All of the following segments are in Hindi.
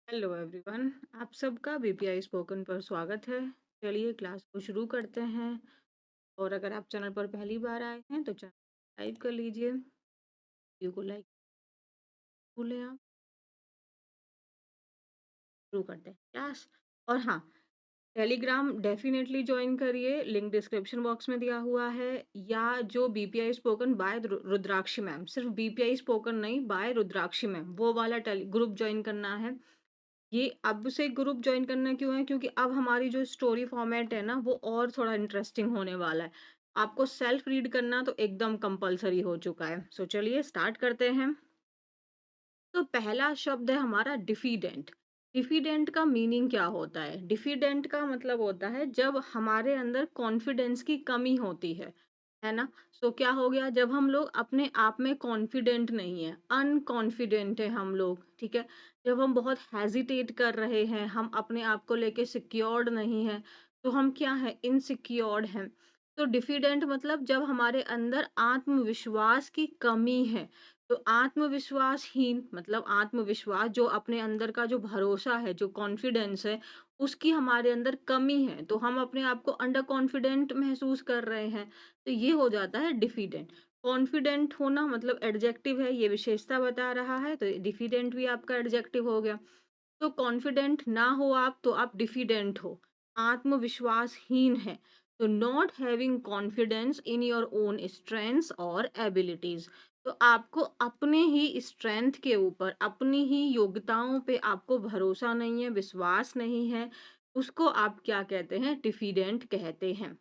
Hello everyone. आप सबका बीपीआई स्पोकन पर स्वागत है। चलिए क्लास को शुरू करते हैं। और अगर आप चैनल पर पहली बार आए हैं तो चैनल सब्सक्राइब कर लीजिए, वीडियो को लाइक भूलें आप। शुरू करते हैं क्लास। और हाँ, टेलीग्राम डेफिनेटली ज्वाइन करिए, लिंक डिस्क्रिप्शन बॉक्स में दिया हुआ है। या जो बीपीआई स्पोकन बाय रुद्राक्षी मैम, सिर्फ बीपीआई स्पोकन नहीं, बाय रुद्राक्षी मैम, वो वाला ग्रुप ज्वाइन करना है। ये अब से ग्रुप जॉइन करना क्यों है? क्योंकि अब हमारी जो स्टोरी फॉर्मेट है ना, वो और थोड़ा इंटरेस्टिंग होने वाला है। आपको सेल्फ रीड करना तो एकदम कंपल्सरी हो चुका है। सो चलिए स्टार्ट करते हैं। तो पहला शब्द है हमारा डिफिडेंट। डिफिडेंट का मीनिंग क्या होता है? डिफिडेंट का मतलब होता है जब हमारे अंदर कॉन्फिडेंस की कमी होती है ना? सो क्या हो गया? जब हम लोग अपने आप में कॉन्फिडेंट नहीं है, अनकॉन्फिडेंट है हम लोग, ठीक है? जब हम बहुत हेजिटेट कर रहे हैं, हम अपने आप को लेके सिक्योर्ड नहीं है, तो हम क्या है? इनसिक्योर्ड हैं। तो डिफिडेंट मतलब जब हमारे अंदर आत्मविश्वास की कमी है। तो आत्मविश्वासहीन मतलब आत्मविश्वास, जो अपने अंदर का जो भरोसा है, जो कॉन्फिडेंस है, उसकी हमारे अंदर कमी है, तो हम अपने आप को अंडर कॉन्फिडेंट महसूस कर रहे हैं, तो ये हो जाता है डिफिडेंट। कॉन्फिडेंट होना मतलब एडजेक्टिव है, ये विशेषता बता रहा है, तो डिफिडेंट भी आपका एडजेक्टिव हो गया। तो कॉन्फिडेंट ना हो आप, तो आप डिफिडेंट हो, आत्मविश्वासहीन है। तो not having confidence in your own strengths और एबिलिटीज। तो आपको अपने ही स्ट्रेंथ के ऊपर, अपनी ही योग्यताओं पे आपको भरोसा नहीं है, विश्वास नहीं है, उसको आप क्या कहते हैं? डिफिडेंट कहते हैं।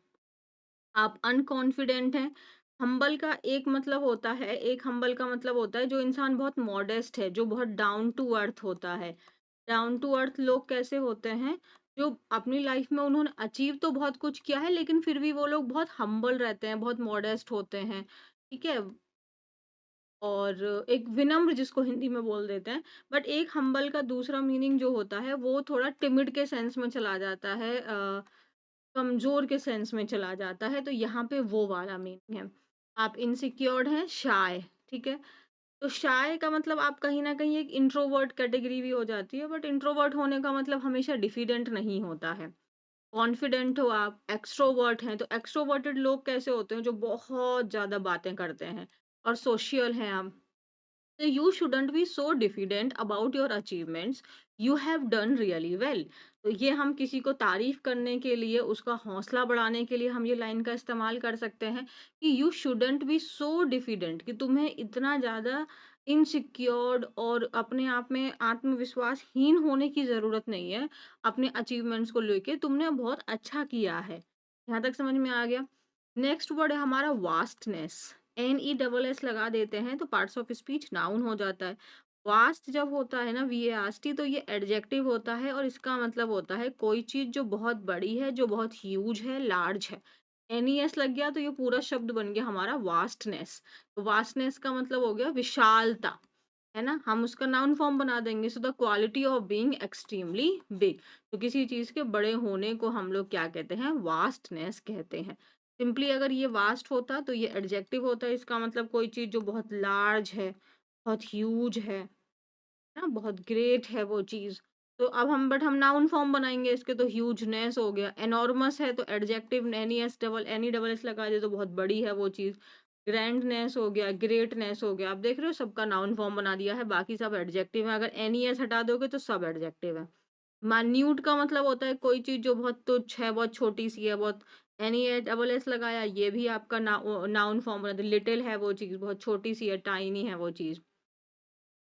आप अनकॉन्फिडेंट हैं। हम्बल का एक मतलब होता है, एक हम्बल का मतलब होता है जो इंसान बहुत मॉडेस्ट है, जो बहुत डाउन टू अर्थ होता है। डाउन टू अर्थ लोग कैसे होते हैं? जो अपनी लाइफ में उन्होंने अचीव तो बहुत कुछ किया है, लेकिन फिर भी वो लोग बहुत हम्बल रहते हैं, बहुत मॉडेस्ट होते हैं, ठीक है? और एक विनम्र जिसको हिंदी में बोल देते हैं। बट एक हम्बल का दूसरा मीनिंग जो होता है, वो थोड़ा टिमिड के सेंस में चला जाता है, कमज़ोर के सेंस में चला जाता है, तो यहाँ पे वो वाला मीनिंग है। आप इनसिक्योर्ड हैं, शाय, ठीक है? तो शाय का मतलब आप कहीं न कहीं एक इंट्रोवर्ट कैटेगरी भी हो जाती है, बट इंट्रोवर्ट होने का मतलब हमेशा डिफिडेंट नहीं होता है। कॉन्फिडेंट हो आप, एक्सट्रोवर्ट हैं, तो एक्सट्रोवर्टेड लोग कैसे होते हैं? जो बहुत ज़्यादा बातें करते हैं और सोशल हैं आप। So you shouldn't be so diffident about your achievements. You have done really well. तो ये हम किसी को तारीफ करने के लिए, उसका हौसला बढ़ाने के लिए हम ये लाइन का इस्तेमाल कर सकते हैं कि you shouldn't be so diffident, कि तुम्हें इतना ज़्यादा इनसिक्योर्ड और अपने आप में आत्मविश्वासहीन होने की ज़रूरत नहीं है। अपने अचीवमेंट्स को लेके तुमने बहुत अच्छा किया है। यहाँ तक समझ में आ गया? नेक्स्ट वर्ड है हमारा vastness. N E double S लगा देते हैं तो पार्ट्स ऑफ स्पीच नाउन हो जाता है। वास्ट जब होता है ना, वी ए आर टी, तो ये एडजेक्टिव होता है और इसका मतलब होता है कोई चीज जो बहुत बड़ी है, जो बहुत ह्यूज है, लार्ज है। एन ई एस लग गया तो ये पूरा शब्द बन गया हमारा वास्टनेस। तो वास्टनेस का मतलब हो गया विशालता, है ना? हम उसका नाउन फॉर्म बना देंगे। So the quality of being extremely big. तो किसी चीज के बड़े होने को हम लोग क्या कहते हैं? वास्टनेस कहते हैं। सिंपली अगर ये वास्ट होता तो ये एडजेक्टिव होता है, इसका मतलब कोई चीज जो बहुत लार्ज है, बहुत ह्यूज है ना, बहुत ग्रेट है वो चीज। तो अब हम नाउन फॉर्म बनाएंगे इसके, तो ह्यूजनेस हो गया। एनॉर्मस है तो एडजेक्टिव एनी डबल एस लगा दे तो बहुत बड़ी है वो चीज। ग्रैंडनेस हो गया, ग्रेटनेस हो गया। आप देख रहे हो, सबका नाउन फॉर्म बना दिया है, बाकी सब एडजेक्टिव है। अगर एनी एस हटा दोगे तो सब एडजेक्टिव है। मान्यूट का मतलब होता है कोई चीज जो बहुत तुच्छ है, बहुत छोटी सी है, बहुत। एनी ए डबल एस लगाया, ये भी आपका नाउन फॉर्म बना दिया। लिटिल है वो चीज, बहुत छोटी सी है, टाइनी है वो चीज।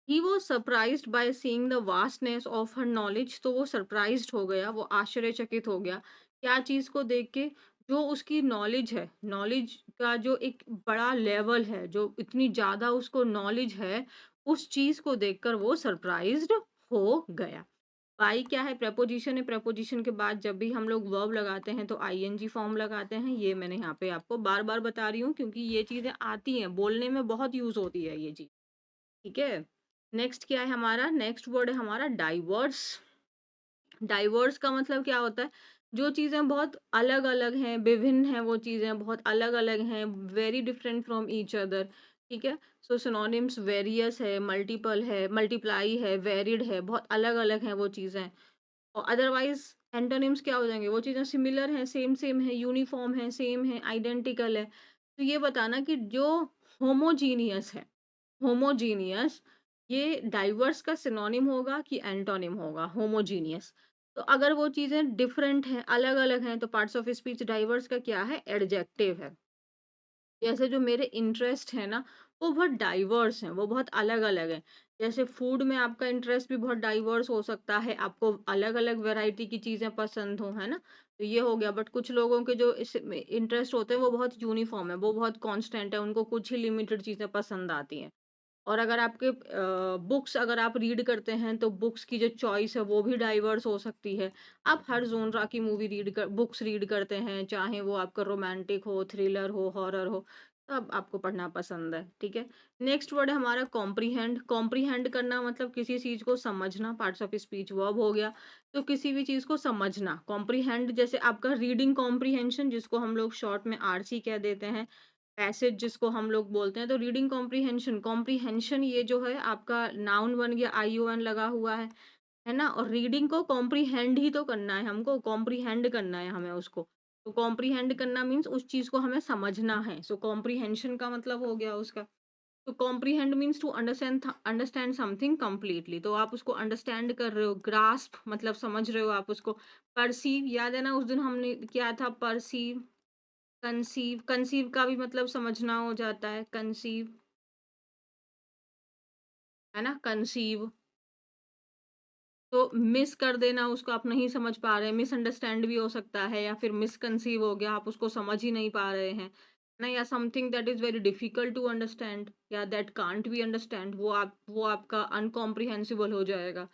He was surprised by seeing the vastness of her knowledge. तो वो सरप्राइज्ड हो गया, वो आश्चर्यचकित हो गया। क्या चीज को देख के? जो उसकी नॉलेज है, नॉलेज का जो एक बड़ा लेवल है, जो इतनी ज्यादा उसको नॉलेज है, उस चीज को देखकर वो सरप्राइज्ड हो गया। बाई क्या है? प्रेपोजिशन है। प्रेपोजिशन के बाद जब भी हम लोग वर्ब लगाते हैं तो आईएनजी फॉर्म लगाते हैं। ये मैंने यहाँ पे आपको बार बार बता रही हूँ, क्योंकि ये चीजें आती हैं, बोलने में बहुत यूज होती है ये चीज, ठीक है? नेक्स्ट क्या है हमारा? नेक्स्ट वर्ड है हमारा डाइवर्स। डाइवर्स का मतलब क्या होता है? जो चीजें बहुत अलग अलग हैं, विभिन्न हैं, वो चीजें बहुत अलग अलग हैं, very different from each other. ठीक है? सो सिनोनिम्स वेरियस है, मल्टीपल है, मल्टीप्लाई है, वेरिड है, बहुत अलग-अलग हैं वो चीज़ें। और अदरवाइज़ एंटोनिम्स क्या हो जाएँगे? वो चीज़ें सिमिलर हैं, सेम-सेम है, यूनिफ़ॉर्म है, सेम है, आइडेंटिकल है। तो ये बताना कि जो होमोजीनियस है, होमोजीनियस ये डाइवर्स का सिनोनिम होगा कि एंटोनिम होगा होमोजीनियस। तो अगर वो चीज़ें डिफरेंट हैं, अलग-अलग हैं, तो पार्ट्स ऑफ स्पीच डाइवर्स का क्या है? एडजेक्टिव है। जैसे जो मेरे इंटरेस्ट है ना, वो बहुत डाइवर्स हैं, वो बहुत अलग-अलग हैं। जैसे फूड में आपका इंटरेस्ट भी बहुत डाइवर्स हो सकता है, आपको अलग-अलग वैरायटी की चीज़ें पसंद हो, है ना? तो ये हो गया, बट कुछ लोगों के जो इस में इंटरेस्ट होते हैं, वो बहुत यूनिफ़ॉर्म है, वो बहुत कांस्टेंट है, उनको कुछ ही लिमिटेड चीज़ें पसंद आती हैं। और अगर आपके बुक्स अगर आप रीड करते हैं, तो बुक्स की जो चॉइस है, वो भी डाइवर्स हो सकती है। आप हर ज़ोनरा की मूवी रीड कर बुक्स रीड करते हैं, चाहे वो आपका रोमांटिक हो, थ्रिलर हो, हॉरर हो, तब आपको पढ़ना पसंद है, ठीक है? नेक्स्ट वर्ड है हमारा कॉम्प्रिहेंड। कॉम्प्रिहेंड करना मतलब किसी चीज़ को समझना, पार्ट्स ऑफ स्पीच वर्ब हो गया। तो किसी भी चीज़ को समझना, कॉम्प्रिहेंड जैसे आपका रीडिंग कॉम्प्रिहेंशन जिसको हम लोग शॉर्ट में आरसी कह देते हैं, पैसेज जिसको हम लोग बोलते हैं, तो रीडिंग कॉम्प्रिहेंशन कॉम्प्रिहेंशन ये जो है आपका नाउन बन गया, आईओएन लगा हुआ है ना? और रीडिंग को कॉम्प्रिहेंड ही तो करना है हमको, कॉम्प्रिहेंड करना है हमें उसको। तो कॉम्प्रिहेंड करना मीन्स उस चीज़ को हमें समझना है। सो कॉम्प्रिहेंशन का मतलब हो गया उसका। तो comprehend means to understand something completely. तो आप उसको अंडरस्टैंड कर रहे हो, ग्रास्प मतलब समझ रहे हो आप उसको। पर्सीव याद है ना उस दिन हमने किया था पर्सीव, कंसीव, कंसीव का भी मतलब समझना हो जाता है, कंसीव, है ना? कंसीव, तो मिस कर देना उसको आप नहीं समझ पा रहे हैं, मिसअंडरस्टैंड भी हो सकता है या फिर मिसकंसीव हो गया, आप उसको समझ ही नहीं पा रहे हैं, ना? या something that is very difficult to understand या दैट कांट बी अंडरस्टैंड वो आपका अनकॉम्प्रिहेंसिबल हो जाएगा।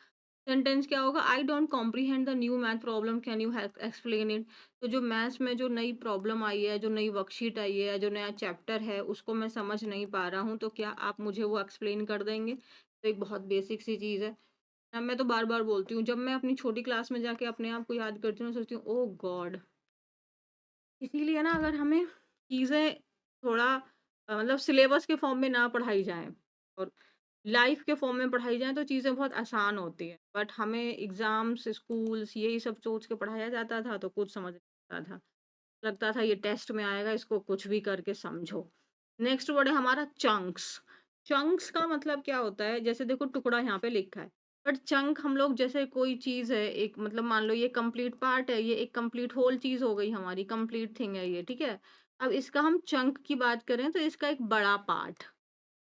सेंटेंस क्या होगा? I don't comprehend the new math problem, can you help explain it? तो जो मैथ्स में जो नई प्रॉब्लम आई है, जो नई वर्कशीट आई है, जो नया चैप्टर है, उसको मैं समझ नहीं पा रहा हूँ, तो क्या आप मुझे वो एक्सप्लेन कर देंगे? तो एक बहुत बेसिक सी चीज़ है। मैं तो बार-बार बोलती हूँ, जब मैं अपनी छोटी क्लास में जाके अपने आप को याद करती हूँ, सोचती हूँ, ओह गॉड! इसीलिए ना अगर हमें चीज़ें थोड़ा मतलब सिलेबस के फॉर्म में ना पढ़ाई जाएँ और लाइफ के फॉर्म में पढ़ाई जाएँ तो चीज़ें बहुत आसान होती हैं। बट हमें एग्ज़ाम्स, स्कूल्स यही सब सोच के पढ़ाया जाता था तो कुछ समझ नहीं आता था। लगता था ये टेस्ट में आएगा, इसको कुछ भी करके समझो। नेक्स्ट वर्ड है हमारा चंक्स। चंक्स का मतलब क्या होता है? जैसे देखो टुकड़ा यहाँ पे लिखा है। बट चंक हम लोग जैसे कोई चीज़ है, एक मतलब मान लो ये कंप्लीट पार्ट है, ये एक कंप्लीट होल चीज़ हो गई हमारी, कंप्लीट थिंग है ये, ठीक है? अब इसका हम चंक की बात करें तो इसका एक बड़ा पार्ट।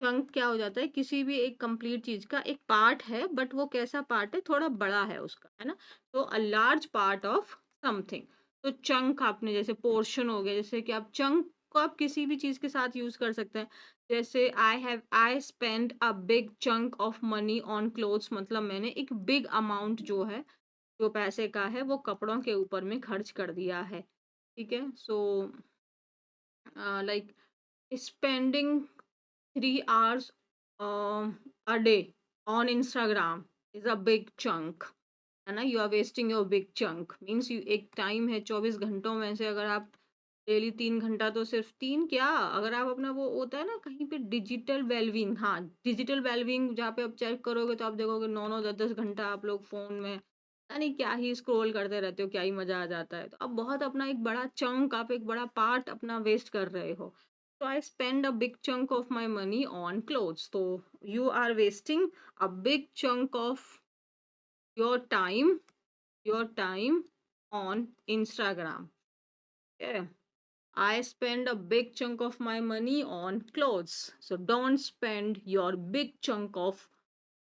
चंक क्या हो जाता है? किसी भी एक कंप्लीट चीज़ का एक पार्ट है, बट वो कैसा पार्ट है? थोड़ा बड़ा है उसका, है ना? तो a large part of something. तो चंक आपने जैसे पोर्शन हो गया, जैसे कि आप चंक को आप किसी भी चीज़ के साथ यूज़ कर सकते हैं। जैसे I spend a big chunk of money on clothes, मतलब मैंने एक बिग अमाउंट जो है, जो पैसे का है, वो कपड़ों के ऊपर में खर्च कर दिया है। ठीक है? So like spending 3 hours a day on Instagram is a big chunk, है ना? You are wasting your big chunk means you एक टाइम है 24 घंटों में से अगर आप डेली 3 घंटा, तो सिर्फ तीन क्या, अगर आप अपना वो होता है ना कहीं पे डिजिटल वेलबींग, हाँ डिजिटल वेलबींग जहाँ पे आप चेक करोगे तो आप देखोगे 9-9 10-10 घंटा आप लोग फोन में पता नहीं क्या ही स्क्रॉल करते रहते हो, क्या ही मजा आ जाता है। तो आप बहुत अपना एक बड़ा चंक, आप एक बड़ा पार्ट अपना वेस्ट कर रहे हो। So I spend a big chunk of my money on clothes. So you are wasting a big chunk of your time, your time on Instagram. Okay. I spend a big chunk of my money on clothes. So don't spend your big chunk of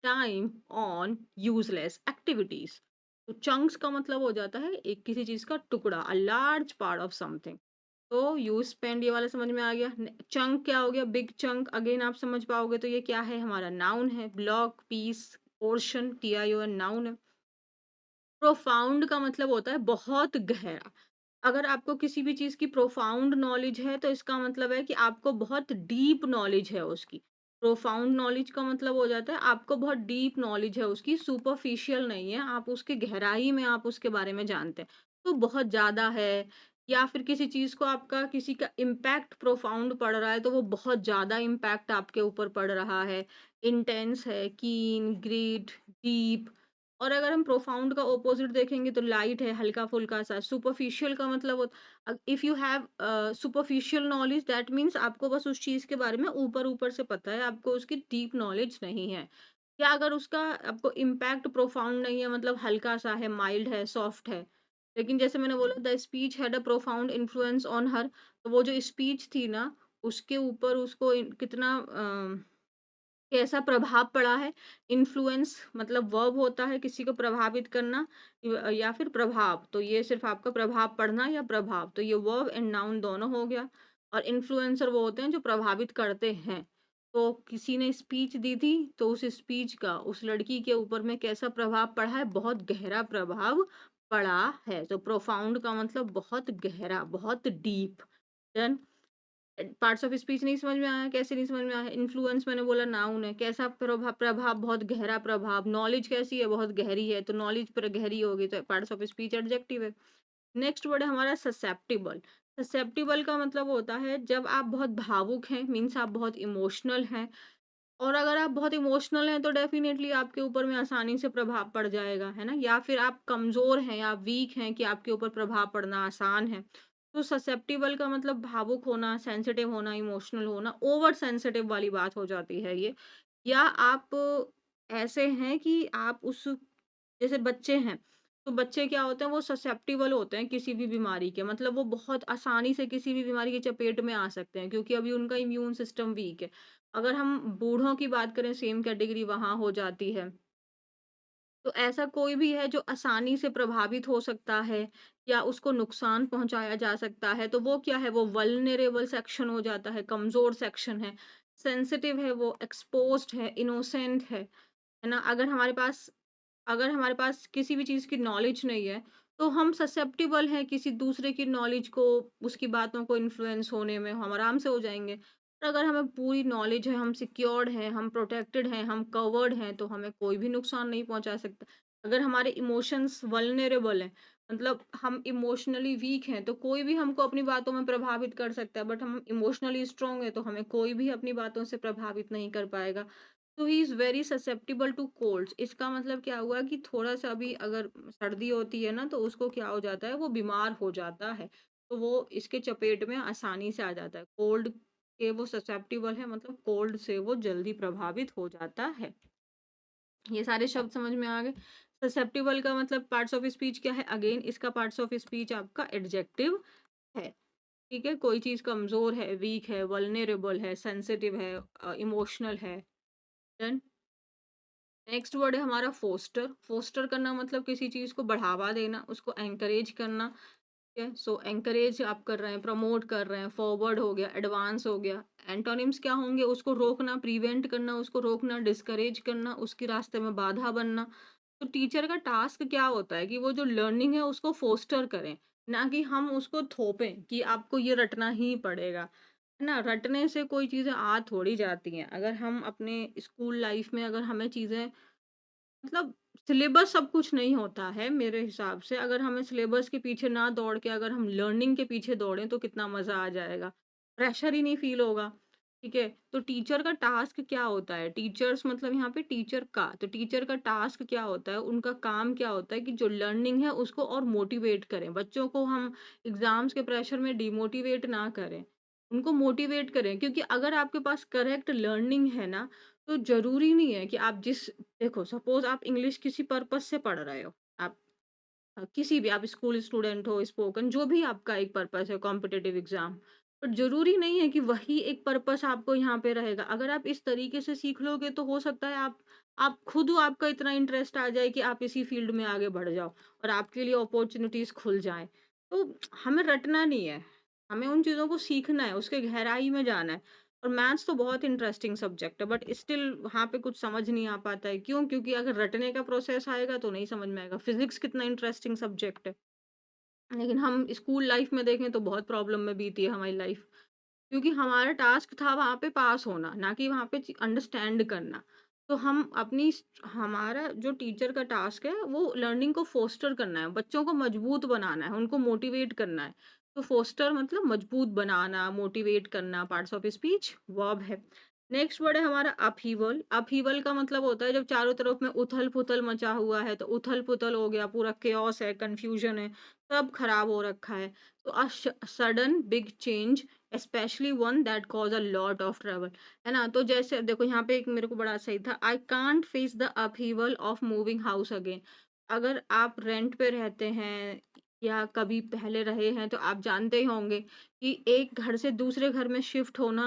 time on useless activities. तो चंक्स का मतलब हो जाता है एक किसी चीज का टुकड़ा, a large part of something. तो यू स्पेंड ये वाला समझ में आ गया। चंक क्या हो गया? बिग चंक, अगेन आप समझ पाओगे तो ये क्या है? हमारा नाउन है। ब्लॉक, पीस, पोर्शन, टीआईओएन नाउन है। प्रोफाउंड का मतलब होता है बहुत गहरा। अगर आपको किसी भी चीज़ की प्रोफाउंड नॉलेज है तो इसका मतलब है कि आपको बहुत डीप नॉलेज है उसकी। प्रोफाउंड नॉलेज का मतलब हो जाता है आपको बहुत डीप नॉलेज है उसकी, सुपरफिशियल नहीं है, आप उसकी गहराई में आप उसके बारे में जानते हैं। तो बहुत ज़्यादा है या फिर किसी चीज़ को आपका किसी का इम्पैक्ट प्रोफाउंड पड़ रहा है, तो वो बहुत ज़्यादा इम्पैक्ट आपके ऊपर पड़ रहा है, इंटेंस है, कीन, ग्रेट, डीप। और अगर हम प्रोफाउंड का ऑपोज़िट देखेंगे तो लाइट है, हल्का-फुल्का सा। सुपरफिशियल का मतलब if you have superficial knowledge that means आपको बस उस चीज़ के बारे में ऊपर-ऊपर से पता है, आपको उसकी डीप नॉलेज नहीं है। या अगर उसका आपको इम्पैक्ट प्रोफाउंड नहीं है, मतलब हल्का-सा है, माइल्ड है, सॉफ्ट है। लेकिन जैसे मैंने बोला the speech had a profound influence on her, तो वो जो स्पीच थी ना, उसके ऊपर उसको कितना कैसा प्रभाव पड़ा है। इन्फ्लुएंस मतलब वर्ब होता है किसी को प्रभावित करना, या फिर प्रभाव, तो ये सिर्फ आपका प्रभाव पड़ना या प्रभाव, तो ये वर्ब एंड नाउन दोनों हो गया। और इन्फ्लुएंसर वो होते हैं जो प्रभावित करते हैं। तो किसी ने स्पीच दी थी, तो उस स्पीच का उस लड़की के ऊपर में कैसा प्रभाव पड़ा है, बहुत गहरा प्रभाव पड़ा है। तो प्रोफाउंड का मतलब बहुत गहरा, बहुत deep. Then parts of speech नहीं समझ में आया, कैसे नहीं समझ में आया? इन्फ्लुएंस मैंने बोला नाउन है, कैसा प्रभाव, बहुत गहरा प्रभाव। नॉलेज कैसी है, बहुत गहरी है, तो नॉलेज पर गहरी होगी, तो पार्ट्स ऑफ स्पीच एडजेक्टिव है। नेक्स्ट वर्ड है हमारा ससेप्टिबल। ससेप्टिबल का मतलब होता है जब आप बहुत भावुक हैं, मीन्स आप बहुत इमोशनल हैं। और अगर आप बहुत इमोशनल हैं तो डेफिनेटली आपके ऊपर में आसानी से प्रभाव पड़ जाएगा, है ना? या फिर आप कमज़ोर हैं या वीक हैं कि आपके ऊपर प्रभाव पड़ना आसान है। तो ससेप्टिबल का मतलब भावुक होना, सेंसिटिव होना, इमोशनल होना, ओवर सेंसिटिव वाली बात हो जाती है ये। या आप ऐसे हैं कि आप उस जैसे बच्चे हैं, तो बच्चे क्या होते हैं, वो ससेप्टिबल होते हैं किसी भी बीमारी के, मतलब वो बहुत आसानी से किसी भी बीमारी की चपेट में आ सकते हैं क्योंकि अभी उनका इम्यून सिस्टम वीक है। अगर हम बूढ़ों की बात करें, सेम कैटेगरी वहाँ हो जाती है। तो ऐसा कोई भी है जो आसानी से प्रभावित हो सकता है या उसको नुकसान पहुँचाया जा सकता है, तो वो क्या है, वो वल्नरेबल सेक्शन हो जाता है, कमज़ोर सेक्शन है। सेंसिटिव है, वो एक्सपोज़्ड है, इनोसेंट है ना? अगर हमारे पास किसी भी चीज़ की नॉलेज नहीं है, तो हम ससेप्टिबल हैं किसी दूसरे की नॉलेज को, उसकी बातों को इन्फ्लुएंस होने में हम आराम से हो जाएँगे। और अगर हमें पूरी नॉलेज है, हम सिक्योर्ड हैं, हम प्रोटेक्टेड हैं, हम कवर्ड हैं, तो हमें कोई भी नुकसान नहीं पहुँचा सकता। अगर हमारे इमोशंस वल्नरेबल हैं, मतलब हम इमोशनली वीक हैं, तो कोई भी हमको अपनी बातों में प्रभावित कर सकता है, बट हम इमोशनली स्ट्रांग हैं, तो हमें कोई भी अपनी बातों से प्रभावित नहीं कर पाएगा। तो he is very susceptible to colds. इसका मतलब क्या हुआ कि थोड़ा-सा भी अगर सर्दी होती है ना, तो उसको क्या हो जाता है, वो बीमार हो जाता है। तो वो इसके चपेट में आसानी से आ जाता है। कोल्ड के वो ससेप्टिबल है, मतलब कोल्ड से वो जल्दी प्रभावित हो जाता है। ये सारे शब्द समझ में आ गए। ससेप्टिबल का मतलब पार्ट्स ऑफ स्पीच क्या है? अगेन इसका पार्ट्स ऑफ स्पीच आपका एडजेक्टिव है। ठीक है? कोई चीज़ कमज़ोर है, वीक है, वल्नरेबल है, सेंसिटिव है, इमोशनल है। देन नेक्स्ट वर्ड है हमारा फोस्टर। फोस्टर करना मतलब किसी चीज़ को बढ़ावा देना, उसको एनकरेज करना। ठीक है? सो एनकरेज आप कर रहे हैं, प्रमोट कर रहे हैं, फॉरवर्ड हो गया, एडवांस हो गया। एंटोनिम्स क्या होंगे? उसको रोकना, प्रिवेंट करना, उसको रोकना, डिस्करेज करना, उसके रास्ते में बाधा बनना। तो टीचर का टास्क क्या होता है कि वो जो लर्निंग है उसको फोस्टर करें, ना कि हम उसको थोपें कि आपको ये रटना ही पड़ेगा। है ना? रटने से कोई चीज़ें आ थोड़ी जाती हैं। अगर हम अपने स्कूल लाइफ में अगर हमें चीज़ें, मतलब सिलेबस सब कुछ नहीं होता है मेरे हिसाब से। अगर हमें सिलेबस के पीछे ना दौड़ के अगर हम लर्निंग के पीछे दौड़ें तो कितना मज़ा आ जाएगा। प्रेशर ही नहीं फ़ील होगा। ठीक है? तो टीचर का टास्क क्या होता है? टीचर्स मतलब यहाँ पे टीचर का, तो टीचर का टास्क क्या होता है? उनका काम क्या होता है कि जो लर्निंग है उसको और मोटिवेट करें। बच्चों को हम एग्ज़ाम्स के प्रेशर में डिमोटिवेट ना करें। उनको मोटिवेट करें, क्योंकि अगर आपके पास करेक्ट लर्निंग है ना, तो ज़रूरी नहीं है कि आप जिस देखो सपोज़ आप इंग्लिश किसी पर्पज़ से पढ़ रहे हो। आप किसी भी, आप स्कूल स्टूडेंट हो, स्पोकन, जो भी आपका एक पर्पज़ है, कॉम्पिटिटिव एग्ज़ाम। बट ज़रूरी नहीं है कि वही एक पर्पज़ आपको यहाँ पे रहेगा। अगर आप इस तरीके से सीख लोगे तो हो सकता है आप खुद आपका इतना इंटरेस्ट आ जाए कि आप इसी फ़ील्ड में आगे बढ़ जाओ और आपके लिए अपॉर्च्युनिटीज़ खुल जाएँ। तो हमें रटना नहीं है, हमें उन चीज़ों को सीखना है, उसके गहराई में जाना है। और मैथ्स तो बहुत इंटरेस्टिंग सब्जेक्ट है, बट स्टिल वहाँ पे कुछ समझ नहीं आ पाता है। क्यों? क्योंकि अगर रटने का प्रोसेस आएगा तो नहीं समझ में आएगा। फिज़िक्स कितना इंटरेस्टिंग सब्जेक्ट है, लेकिन हम स्कूल लाइफ़ में देखें तो बहुत प्रॉब्लम में बीती है हमारी लाइफ़। क्योंकि हमारा टास्क था वहाँ पे पास होना, ना कि वहाँ पे अंडरस्टैंड करना। तो हम अपनी हमारा जो टीचर का टास्क है वो लर्निंग को फोस्टर करना है, बच्चों को मजबूत बनाना है, उनको मोटिवेट करना है। तो फोस्टर मतलब मजबूत बनाना, मोटिवेट करना, पार्ट्स ऑफ स्पीच वर्ब है। नेक्स्ट वर्ड है हमारा अपहीवल। अपहीवल का मतलब होता है जब चारों तरफ में उथल-पुथल मचा हुआ है, तो उथल-पुथल हो गया, पूरा केओस है, कन्फ्यूजन है, सब खराब हो रखा है। तो sudden big change specially one that cause a lot of trouble, है ना? तो जैसे अब देखो यहाँ पे एक मेरे को बड़ा सही था, I can't face the upheaval of moving house again. अगर आप रेंट पे रहते हैं या कभी पहले रहे हैं तो आप जानते ही होंगे कि एक घर से दूसरे घर में शिफ्ट होना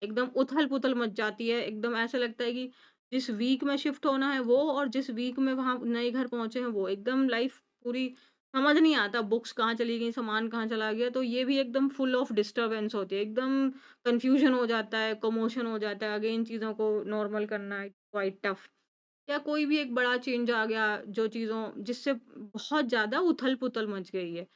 एकदम उथल-पुथल मच जाती है। एकदम ऐसा लगता है कि जिस वीक में शिफ्ट होना है वो और जिस वीक में वहाँ नए घर पहुँचे हैं वो, एकदम लाइफ पूरी समझ नहीं आता, बुक्स कहाँ चली गई, सामान कहाँ चला गया। तो ये भी एकदम फुल ऑफ डिस्टर्बेंस होती है। एकदम कन्फ्यूजन हो जाता है, कमोशन हो जाता है। अगेन चीज़ों को नॉर्मल करना क्वाइट टफ। या कोई भी एक बड़ा चेंज आ गया जो चीज़ों जिससे बहुत ज़्यादा उथल-पुथल मच गई है।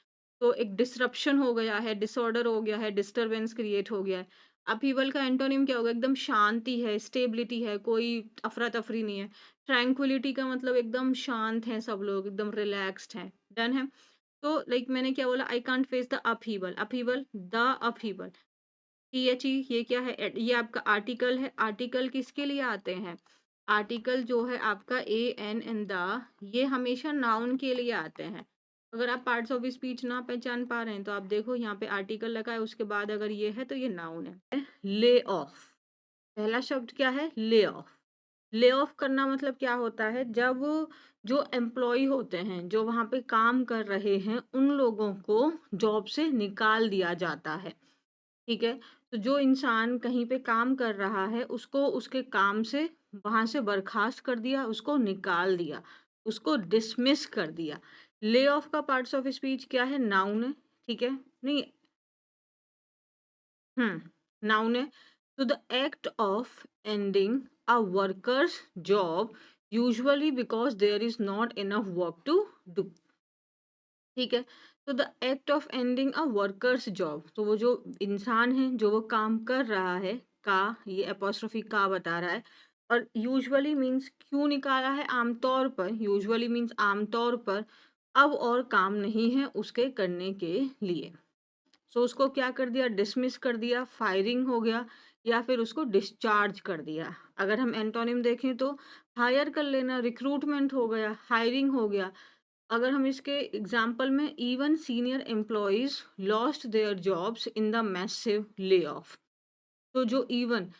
तो एक डिसरप्शन हो गया है, डिसऑर्डर हो गया है, डिस्टर्बेंस क्रिएट हो गया है। अपहीवल का एंटोनिम क्या होगा? एकदम शांति है, स्टेबिलिटी है, कोई अफरा-तफरी नहीं है। ट्रैंक्विलिटी का मतलब एकदम शांत हैं सब लोग, एकदम रिलैक्स्ड हैं। डन है? तो लाइक मैंने क्या बोला? I can't face the upheaval, upheaval, the upheaval. THE ये क्या है? ये आपका आर्टिकल है। आर्टिकल किसके लिए आते हैं? आर्टिकल जो है आपका एन एंड द, ये हमेशा नाउन के लिए आते हैं। अगर आप पार्ट्स ऑफ स्पीच ना पहचान पा रहे हैं तो आप देखो यहाँ पे आर्टिकल लगा है, उसके बाद अगर ये है तो ये नाउन है। ले ऑफ, पहला शब्द क्या है? Lay off. ले ऑफ करना मतलब क्या होता है? जब जो एम्प्लॉय होते हैं, जो वहाँ पे काम कर रहे हैं, उन लोगों को जॉब से निकाल दिया जाता है। ठीक है? तो जो इंसान कहीं पे काम कर रहा है, उसको उसके काम से वहाँ से बर्खास्त कर दिया, उसको निकाल दिया, उसको डिसमिस कर दिया। ले ऑफ का पार्ट्स ऑफ स्पीच क्या है? नाउन है, ठीक है? नहीं, हुँ, नाउन है। तो the act of ending a worker's job usually because there is not enough work to do. ठीक है? तो the act of ending a worker's job, तो वो जो इंसान है, जो वो काम कर रहा है, का, ये एपॉस्ट्रोफी का बता रहा है। और यूजुअली मीन्स क्यों निकाला है? आमतौर पर, यूजुअली मीन्स आमतौर पर, अब और काम नहीं है उसके करने के लिए। सो उसको क्या कर दिया? डिसमिस कर दिया, फायरिंग हो गया या फिर उसको डिस्चार्ज कर दिया। अगर हम एंटोनिम देखें तो हायर कर लेना, रिक्रूटमेंट हो गया, हायरिंग हो गया। अगर हम इसके एग्जाम्पल में, even senior employees lost their jobs in the massive lay off. तो जो इवन,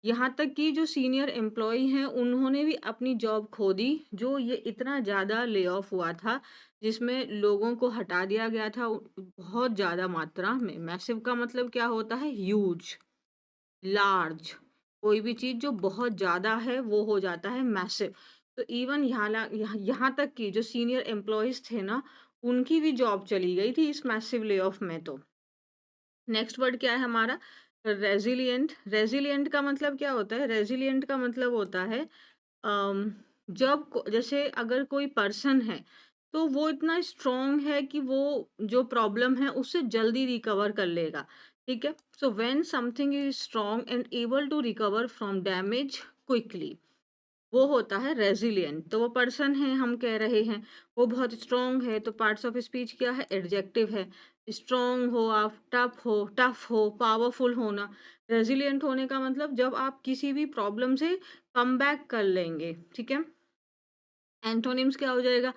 यहाँ तक कि जो सीनियर एम्प्लॉय हैं उन्होंने भी अपनी जॉब खो दी, जो ये इतना ज़्यादा ले ऑफ हुआ था, जिसमें लोगों को हटा दिया गया था बहुत ज़्यादा मात्रा में। मैसिव का मतलब क्या होता है? ह्यूज, लार्ज, कोई भी चीज़ जो बहुत ज़्यादा है वो हो जाता है मैसिव। तो इवन यहाँ तक कि जो सीनियर एम्प्लॉइज़ थे ना, उनकी भी जॉब चली गई थी इस मैसिव ले ऑफ में तो। नेक्स्ट वर्ड क्या है हमारा? रेज़िलिएंट। रेज़िलिएंट का मतलब क्या होता है? रेज़िलिएंट का मतलब होता है अम, जब जैसे अगर कोई पर्सन है तो वो इतना स्ट्रांग है कि वो जो प्रॉब्लम है उससे जल्दी रिकवर कर लेगा। ठीक है? So when something is strong and able to recover from damage quickly, वो होता है रेजिलिएंट। तो वो पर्सन है, हम कह रहे हैं, वो बहुत स्ट्रांग है, तो पार्ट्स ऑफ स्पीच क्या है? एडजेक्टिव है। स्ट्रांग हो आप, टफ हो, पावरफुल होना। रेजिलिएंट होने का मतलब जब आप किसी भी प्रॉब्लम से कम बैक कर लेंगे। ठीक है? एंटोनिम्स क्या हो जाएगा?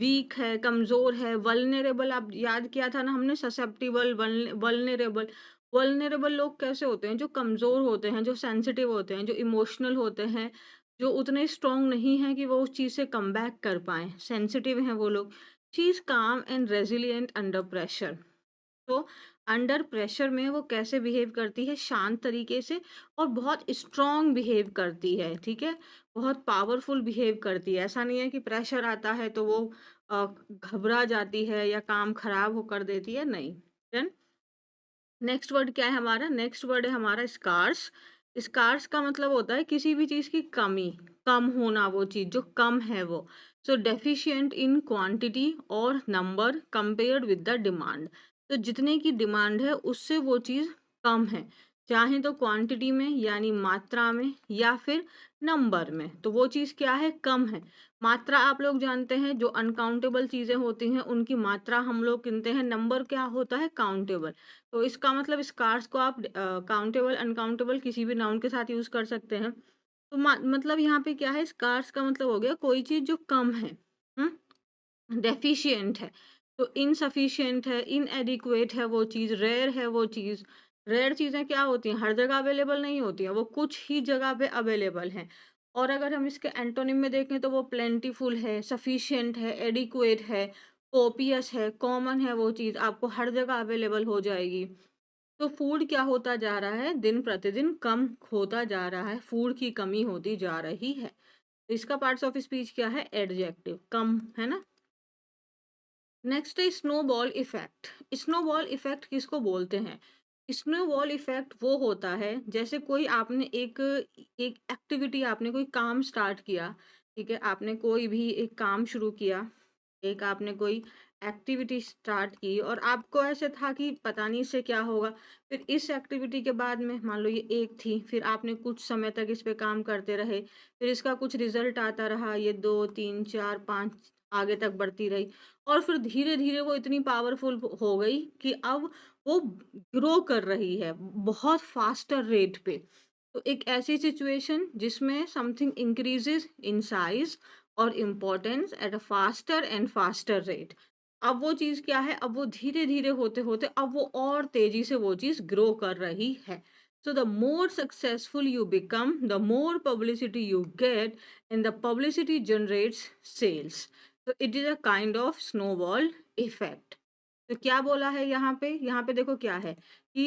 वीक है, कमज़ोर है, वल्नरेबल, आप याद किया था ना हमने, ससेप्टिबल, वल्नरेबल। वल्नरेबल लोग कैसे होते हैं? जो कमज़ोर होते हैं, जो सेंसिटिव होते हैं, जो इमोशनल होते हैं, जो उतने स्ट्रॉन्ग नहीं हैं कि वो उस चीज़ से कम बैक कर पाएँ, सेंसिटिव हैं वो लोग। She is calm and resilient under pressure. तो अंडर प्रेशर में वो कैसे बिहेव करती है? शांत तरीके से और बहुत स्ट्रॉन्ग बिहेव करती है, ठीक है? बहुत पावरफुल बिहेव करती है। ऐसा नहीं है कि प्रेशर आता है तो वो घबरा जाती है या काम खराब हो कर देती है, नहीं। देन नेक्स्ट वर्ड क्या है हमारा? नेक्स्ट वर्ड है हमारा स्कार्स। स्कार्स का मतलब होता है किसी भी चीज़ की कमी, कम होना, वो चीज़ जो कम है वो। सो डेफिशिएंट इन क्वांटिटी और number compared with the demand. तो जितने की डिमांड है उससे वो चीज़ कम है। चाहे तो क्वांटिटी में यानी मात्रा में या फिर नंबर में, तो वो चीज़ क्या है, कम है। मात्रा आप लोग जानते हैं जो अनकाउंटेबल चीज़ें होती हैं उनकी मात्रा हम लोग गिनते हैं, नंबर क्या होता है, काउंटेबल। तो इसका मतलब स्कार्स को आप काउंटेबल अनकाउंटेबल किसी भी नाउन के साथ यूज़ कर सकते हैं। तो मतलब यहाँ पे क्या है, स्कार्स का मतलब हो गया कोई चीज़ जो कम है, डेफिशिएंट है। तो इनसफिशिएंट है, इनएडिक्वेट है वो चीज़, रेयर है वो चीज़। रेयर चीज़ें क्या होती हैं, हर जगह अवेलेबल नहीं होती हैं, वो कुछ ही जगह पे अवेलेबल हैं। और अगर हम इसके एंटोनिम में देखें तो वो प्लेंटीफुल है, सफिशिएंट है, एडिक्वेट है, कोपियस है, कॉमन है, वो चीज़ आपको हर जगह अवेलेबल हो जाएगी। तो फूड क्या होता जा रहा है, दिन प्रतिदिन कम होता जा रहा है, फूड की कमी होती जा रही है। तो इसका पार्ट्स ऑफ स्पीच क्या है, एडजेक्टिव, कम, है ना। नेक्स्ट है स्नोबॉल इफेक्ट। स्नोबॉल इफेक्ट किसको बोलते हैं? स्नोबॉल इफेक्ट वो होता है जैसे कोई आपने एक एक एक्टिविटी, आपने कोई काम स्टार्ट किया, ठीक है, आपने कोई भी एक काम शुरू किया, एक आपने कोई एक्टिविटी स्टार्ट की और आपको ऐसे था कि पता नहीं इससे क्या होगा। फिर इस एक्टिविटी के बाद में मान लो ये एक थी, फिर आपने कुछ समय तक इस पे काम करते रहे, फिर इसका कुछ रिजल्ट आता रहा, ये 2, 3, 4, 5 आगे तक बढ़ती रही और फिर धीरे-धीरे वो इतनी पावरफुल हो गई कि अब वो ग्रो कर रही है बहुत फास्टर रेट पे। तो एक ऐसी सिचुएशन जिसमें समथिंग इंक्रीजेस इन साइज और importance at a faster and faster rate. अब वो चीज़ क्या है, अब वो धीरे-धीरे होते-होते अब वो और तेज़ी से वो चीज़ ग्रो कर रही है। So the more successful you become, the more publicity you get, and the publicity generates sales. So it is a kind of snowball effect. तो क्या बोला है यहाँ पे देखो क्या है कि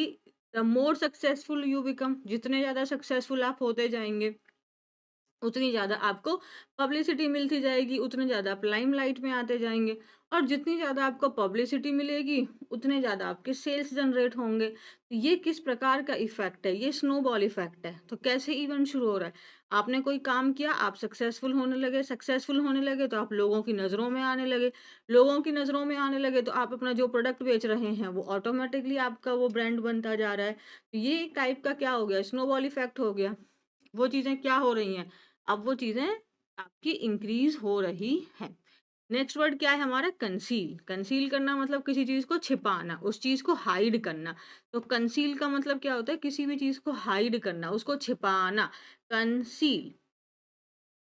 the more successful you become, जितने ज़्यादा सक्सेसफुल आप होते जाएँगे, उतनी ज़्यादा आपको पब्लिसिटी मिलती जाएगी, उतने ज़्यादा आप लाइमलाइट में आते जाएँगे और जितनी ज़्यादा आपको पब्लिसिटी मिलेगी, उतने ज़्यादा आपके सेल्स जनरेट होंगे। तो ये किस प्रकार का इफ़ेक्ट है? ये स्नोबॉल इफ़ेक्ट है। तो कैसे इवेंट शुरू हो रहा है? आपने कोई काम किया, आप सक्सेसफुल होने लगे तो आप लोगों की नज़रों में आने लगे। लोगों की नज़रों में आने लगे तो आप अपना जो प्रोडक्ट बेच रहे हैं, वो ऑटोमैटिकली आपका वो ब्रांड बनता जा रहा है। तो ये एक टाइप का क्या हो गया? स्नोबॉल इफ़ेक्ट हो गया। वो चीज़ें क्या हो रही हैं? अब वो चीज़ें आपकी इंक्रीज़ हो रही हैं। नेक्स्ट वर्ड क्या है हमारा? कंसील। कंसील करना मतलब किसी चीज़ को छिपाना, उस चीज़ को हाइड करना। तो कंसील का मतलब क्या होता है? किसी भी चीज़ को हाइड करना, उसको छिपाना, कंसील।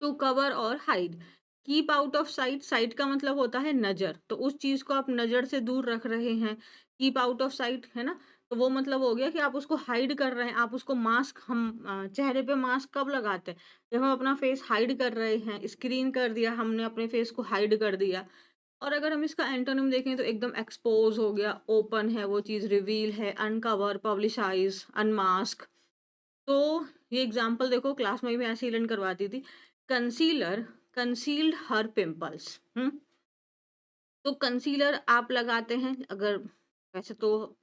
टू कवर और hide. Keep out of site, site का मतलब होता है नज़र, तो उस चीज़ को आप नज़र से दूर रख रहे हैं। कीप आउट ऑफ साइट, है ना? तो वो मतलब हो गया कि आप उसको हाइड कर रहे हैं, आप उसको मास्क, हम चेहरे पे मास्क कब लगाते हैं? जब हम अपना फेस हाइड कर रहे हैं, स्क्रीन कर दिया हमने, अपने फेस को हाइड कर दिया। और अगर हम इसका एंटोनिम देखें तो एकदम एक्सपोज़ हो गया, ओपन है वो चीज़, रिवील है, अनकवर, पब्लिसाइज़, अनमास्क। तो ये एग्जांपल देखो, क्लास में भी मैं ऐसे ही लर्न करवाती थी। कंसीलर कंसील्ड हर पिंपल्स। तो कंसीलर आप लगाते हैं, अगर वैसे तो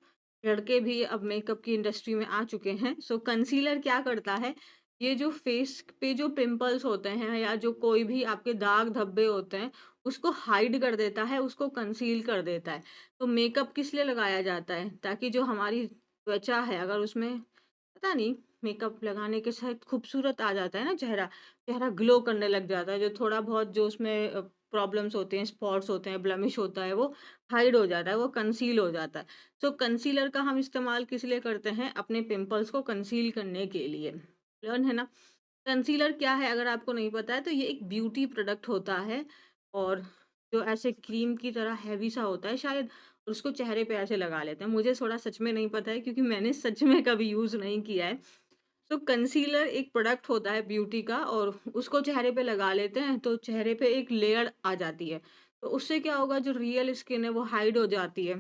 लड़के भी अब मेकअप की इंडस्ट्री में आ चुके हैं। सो कंसीलर क्या करता है, ये जो फेस पे जो पिंपल्स होते हैं या जो कोई भी आपके दाग धब्बे होते हैं, उसको हाइड कर देता है, उसको कंसील कर देता है। तो मेकअप किस लिए लगाया जाता है? ताकि जो हमारी त्वचा है, अगर उसमें पता नहीं मेकअप लगाने के साथ खूबसूरत आ जाता है ना चेहरा, चेहरा ग्लो करने लग जाता है, जो थोड़ा बहुत जो उसमें प्रॉब्लम्स होते हैं, स्पॉट्स होते हैं, ब्लेमिश होता है, वो हाइड हो जाता है, वो कंसील हो जाता है। सो कंसीलर का हम इस्तेमाल किस लिए करते हैं? अपने पिंपल्स को कंसील करने के लिए। लर्न है ना? कंसीलर क्या है अगर आपको नहीं पता है, तो ये एक ब्यूटी प्रोडक्ट होता है और जो ऐसे क्रीम की तरह हैवी सा होता है शायद, और उसको चेहरे पे ऐसे लगा लेते हैं। मुझे थोड़ा सच में नहीं पता है क्योंकि मैंने सच में कभी यूज़ नहीं किया है। तो कंसीलर एक प्रोडक्ट होता है ब्यूटी का और उसको चेहरे पे लगा लेते हैं तो चेहरे पे एक लेयर आ जाती है। तो उससे क्या होगा, जो रियल स्किन है वो हाइड हो जाती है।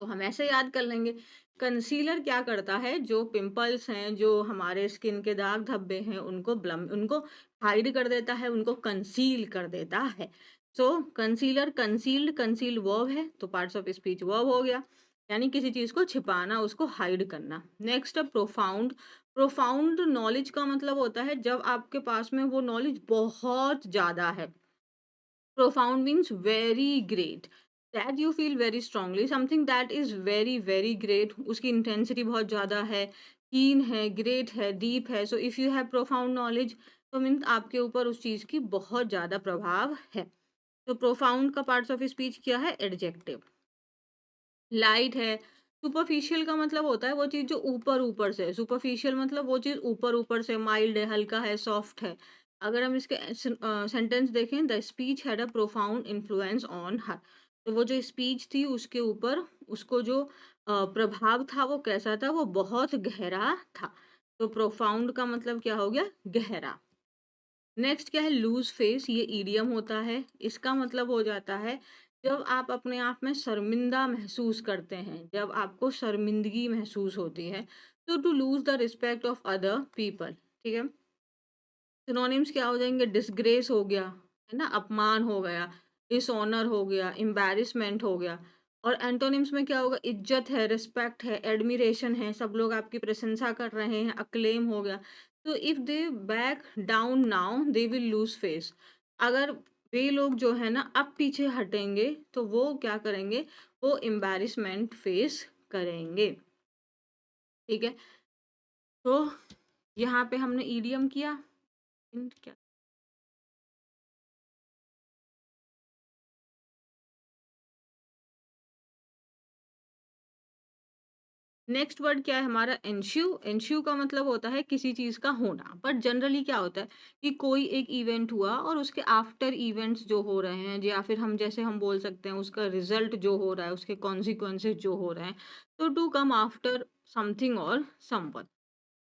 तो हम ऐसे याद कर लेंगे। कंसीलर क्या करता है, जो पिंपल्स हैं, जो हमारे स्किन के दाग धब्बे हैं, उनको हाइड कर देता है, उनको कंसील कर देता है। सो कंसीलर, कंसील्ड, कंसील्ड वर्ब है तो पार्ट्स ऑफ स्पीच वर्ब हो गया, यानी किसी चीज को छिपाना, उसको हाइड करना। नेक्स्ट है प्रोफाउंड। प्रोफाउंड नॉलेज का मतलब होता है जब आपके पास में वो नॉलेज बहुत ज्यादा है। Profound means very great, that you feel very strongly something that is very very great, उसकी इंटेंसिटी बहुत ज़्यादा है, कीन है, ग्रेट है, डीप है। So if you have profound knowledge, तो मीन्स आपके ऊपर उस चीज़ की बहुत ज़्यादा प्रभाव है। तो प्रोफाउंड का पार्ट्स ऑफ स्पीच क्या है? एडजेक्टिव। लाइट है, सुपरफिशियल का मतलब होता है वो चीज़ जो ऊपर-ऊपर से है, सुपरफिशियल मतलब वो चीज़ ऊपर-ऊपर से, माइल्ड है, हल्का है, सॉफ्ट है। अगर हम इसके सेंटेंस देखें, the speech had a profound influence on her. तो वो जो स्पीच थी उसके ऊपर उसको जो प्रभाव था वो कैसा था? वो बहुत गहरा था। तो प्रोफाउंड का मतलब क्या हो गया? गहरा। नेक्स्ट क्या है? लूज फेस, ये ईडियम होता है। इसका मतलब हो जाता है जब आप अपने आप में शर्मिंदा महसूस करते हैं, जब आपको शर्मिंदगी महसूस होती है, तो to lose the respect of other people. ठीक है। सिनोनिम्स क्या हो जाएंगे? डिसग्रेस हो गया, है ना, अपमान हो गया, डिसऑनर हो गया, एम्बैरेसमेंट हो गया। और एंटोनिम्स में क्या होगा? इज्जत है, रिस्पेक्ट है, एडमिरेशन है, सब लोग आपकी प्रशंसा कर रहे हैं, अक्लेम हो गया। तो if they back down now they will lose face. अगर वे लोग जो है ना अब पीछे हटेंगे, तो वो क्या करेंगे? वो एम्बैरेसमेंट फेस करेंगे। ठीक है। तो यहाँ पे हमने ईडियम किया। क्या नेक्स्ट वर्ड क्या है हमारा? एंश्यू। एंश्यू का मतलब होता है किसी चीज का होना। बट जनरली क्या होता है कि कोई एक इवेंट हुआ और उसके आफ्टर इवेंट्स जो हो रहे हैं, या फिर हम जैसे हम बोल सकते हैं उसका रिजल्ट जो हो रहा है, उसके कॉन्सिक्वेंसेज जो हो रहे हैं, तो टू कम आफ्टर समथिंग और समवन।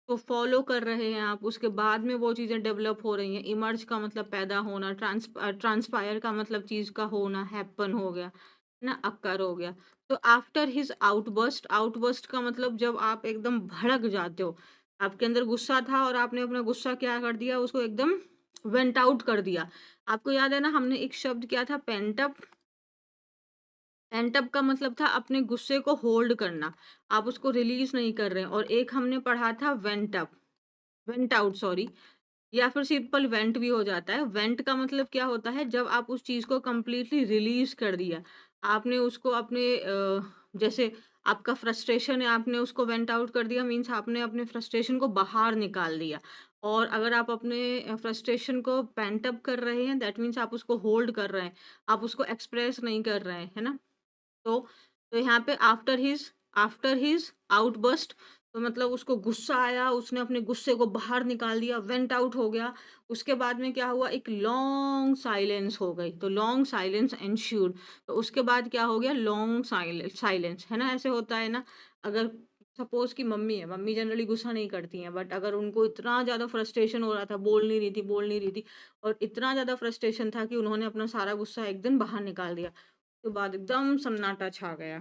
तो फॉलो कर रहे हैं आप, उसके बाद में वो चीज़ें डेवलप हो रही हैं। इमर्ज का मतलब पैदा होना, ट्रांसपायर का मतलब चीज़ का होना, हैपन हो गया, है ना, अक्कर हो गया। तो आफ्टर हिज आउटबर्स्ट, आउटबर्स्ट का मतलब जब आप एकदम भड़क जाते हो, आपके अंदर गुस्सा था और आपने अपना गुस्सा क्या कर दिया? उसको एकदम वेंट आउट कर दिया। आपको याद है ना, हमने एक शब्द क्या था? पेंटअप। पेंटअप का मतलब था अपने गुस्से को होल्ड करना, आप उसको रिलीज नहीं कर रहे हैं। और एक हमने पढ़ा था went up, went out sorry, या फिर सिंपल वेंट भी हो जाता है। वेंट का मतलब क्या होता है? जब आप उस चीज़ को कंप्लीटली रिलीज़ कर दिया। आपने उसको अपने जैसे आपका फ्रस्ट्रेशन है, आपने उसको वेंट आउट कर दिया, मीन्स आपने अपने फ्रस्ट्रेशन को बाहर निकाल दिया। और अगर आप अपने फ्रस्ट्रेशन को पेंट अप कर रहे हैं, दैट मीन्स आप उसको होल्ड कर रहे हैं, आप उसको एक्सप्रेस नहीं कर रहे हैं, है ना? तो यहाँ पे आफ्टर हिज आउटबर्स्ट, तो मतलब उसको गुस्सा आया, उसने अपने गुस्से को बाहर निकाल दिया, वेंट आउट हो गया। उसके बाद में क्या हुआ? एक लॉन्ग साइलेंस हो गई। तो लॉन्ग साइलेंस एंश्यूर्ड। तो उसके बाद क्या हो गया? लॉन्ग साइलेंस, है ना? ऐसे होता है ना। अगर सपोज कि मम्मी है, मम्मी जनरली गुस्सा नहीं करती हैं, बट अगर उनको इतना ज़्यादा फ्रस्ट्रेशन हो रहा था, बोल नहीं रही थी, और इतना ज़्यादा फ्रस्ट्रेशन था कि उन्होंने अपना सारा गुस्सा एक दिन बाहर निकाल दिया, के बाद एकदम सन्नाटा छा गया,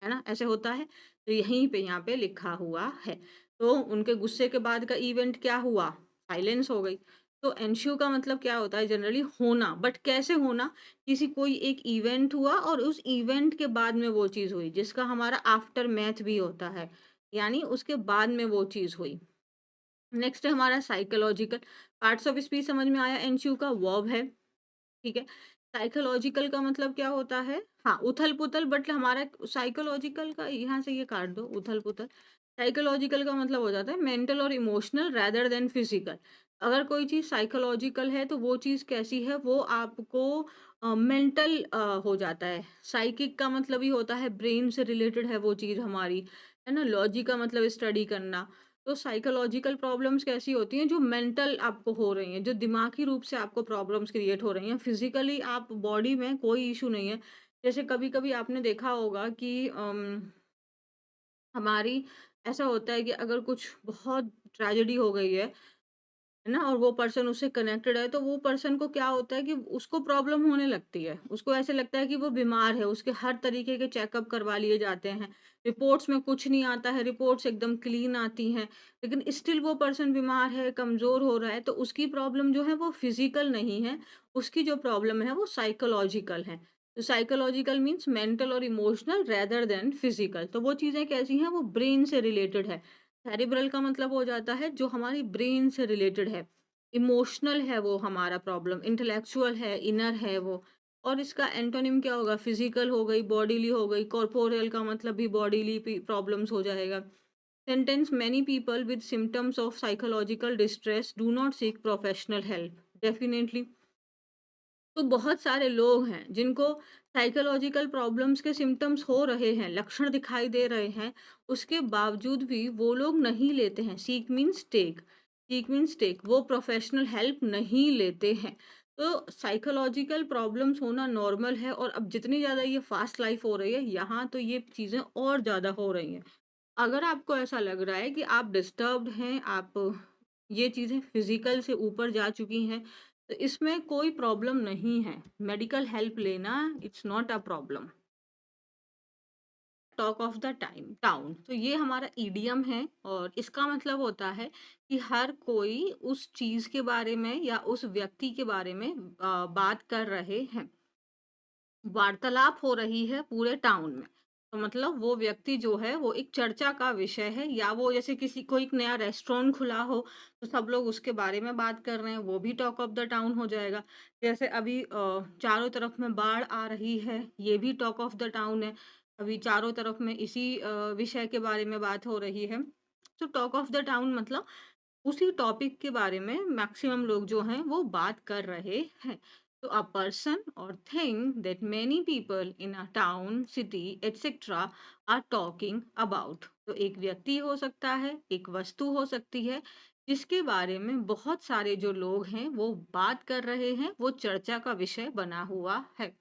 है ना? ऐसे होता है। तो यहीं पे यहाँ पे लिखा हुआ है। तो उनके गुस्से के बाद का इवेंट क्या हुआ? साइलेंस हो गई। तो एंश्यू का मतलब क्या होता है? जनरली होना। बट कैसे होना? किसी कोई एक इवेंट हुआ और उस इवेंट के बाद में वो चीज़ हुई, जिसका हमारा आफ्टर मैथ भी होता है। यानी उसके बाद में वो चीज़ हुई। नेक्स्ट है हमारा साइकोलॉजिकल। पार्ट्स ऑफ स्पीच समझ में आया। एंश्यू का वर्ब है। ठीक है। साइकोलॉजिकल का मतलब क्या होता है? हाँ, उथल-पुथल। बट हमारा साइकोलॉजिकल का यहाँ से ये काट दो, उथल-पुथल। साइकोलॉजिकल का मतलब हो जाता है मेंटल और इमोशनल रेदर देन फिजिकल। अगर कोई चीज़ साइकोलॉजिकल है तो वो चीज़ कैसी है? वो आपको मेंटल हो जाता है। साइकिक का मतलब ही होता है ब्रेन से रिलेटेड है वो चीज़ हमारी, है ना? लॉजी का मतलब स्टडी करना। तो साइकोलॉजिकल प्रॉब्लम्स कैसी होती हैं? जो मेंटल आपको हो रही हैं, जो दिमागी रूप से आपको प्रॉब्लम्स क्रिएट हो रही हैं। फिजिकली आप बॉडी में कोई इशू नहीं है। जैसे कभी-कभी आपने देखा होगा कि हमारी ऐसा होता है कि अगर कुछ बहुत ट्रेजेडी हो गई है ना? और वो पर्सन उससे कनेक्टेड है, तो वो पर्सन को क्या होता है कि उसको प्रॉब्लम होने लगती है। उसको ऐसे लगता है कि वो बीमार है, उसके हर तरीके के चेकअप करवा लिए जाते हैं। रिपोर्ट्स में कुछ नहीं आता है, रिपोर्ट्स एकदम क्लीन आती हैं, लेकिन स्टिल वो पर्सन बीमार है, कमज़ोर हो रहा है, तो उसकी प्रॉब्लम जो है वो फिज़िकल नहीं है, उसकी जो प्रॉब्लम है वो साइकोलॉजिकल है। तो साइकोलॉजिकल मीन्स मेंटल और इमोशनल रेदर देन फिज़िकल। तो वो चीज़ें कैसी हैं? वो ब्रेन से रिलेटेड है। सेरेब्रल का मतलब हो जाता है जो हमारी ब्रेन से रिलेटेड है। इमोशनल है वो हमारा प्रॉब्लम, इंटेलेक्चुअल है, इनर है वो। और इसका एंटोनिम क्या होगा? फिजिकल हो गई, बॉडीली हो गई, कॉर्पोरियल का मतलब भी बॉडीली प्रॉब्लम्स हो जाएगा। Sentence many people with symptoms of psychological distress do not seek professional help. Definitely. तो बहुत सारे लोग हैं जिनको साइकोलॉजिकल प्रॉब्लम्स के सिम्टम्स हो रहे हैं, लक्षण दिखाई दे रहे हैं, उसके बावजूद भी वो लोग नहीं लेते हैं। Seek means take, seek means take, वो प्रोफेशनल हेल्प नहीं लेते हैं। तो साइकोलॉजिकल प्रॉब्लम्स होना नॉर्मल है, और अब जितनी ज़्यादा ये फास्ट लाइफ हो रही है, यहाँ तो ये चीज़ें और ज़्यादा हो रही हैं। अगर आपको ऐसा लग रहा है कि आप डिस्टर्ब्ड हैं, आप ये चीज़ें फिज़िकल से ऊपर जा चुकी हैं, तो इसमें कोई प्रॉब्लम नहीं है। मेडिकल हेल्प लेना it's not a problem. Talk of the time town, तो ये हमारा इडियम है, और इसका मतलब होता है कि हर कोई उस चीज़ के बारे में या उस व्यक्ति के बारे में बात कर रहे हैं। वार्तालाप हो रही है पूरे टाउन में। तो मतलब वो व्यक्ति जो है वो एक चर्चा का विषय है, या वो जैसे किसी कोई एक नया रेस्टोरेंट खुला हो, तो सब लोग उसके बारे में बात कर रहे हैं, वो भी टॉक ऑफ द टाउन हो जाएगा। जैसे अभी चारों तरफ में बाढ़ आ रही है, ये भी टॉक ऑफ द टाउन है। अभी चारों तरफ में इसी विषय के बारे में बात हो रही है। तो टॉक ऑफ द टाउन मतलब उसी टॉपिक के बारे में मैक्सिमम लोग जो हैं वो बात कर रहे हैं। तो a person or thing that many people in a town city etcetera are talking about, तो एक व्यक्ति हो सकता है, एक वस्तु हो सकती है, जिसके बारे में बहुत सारे जो लोग हैं वो बात कर रहे हैं, वो चर्चा का विषय बना हुआ है।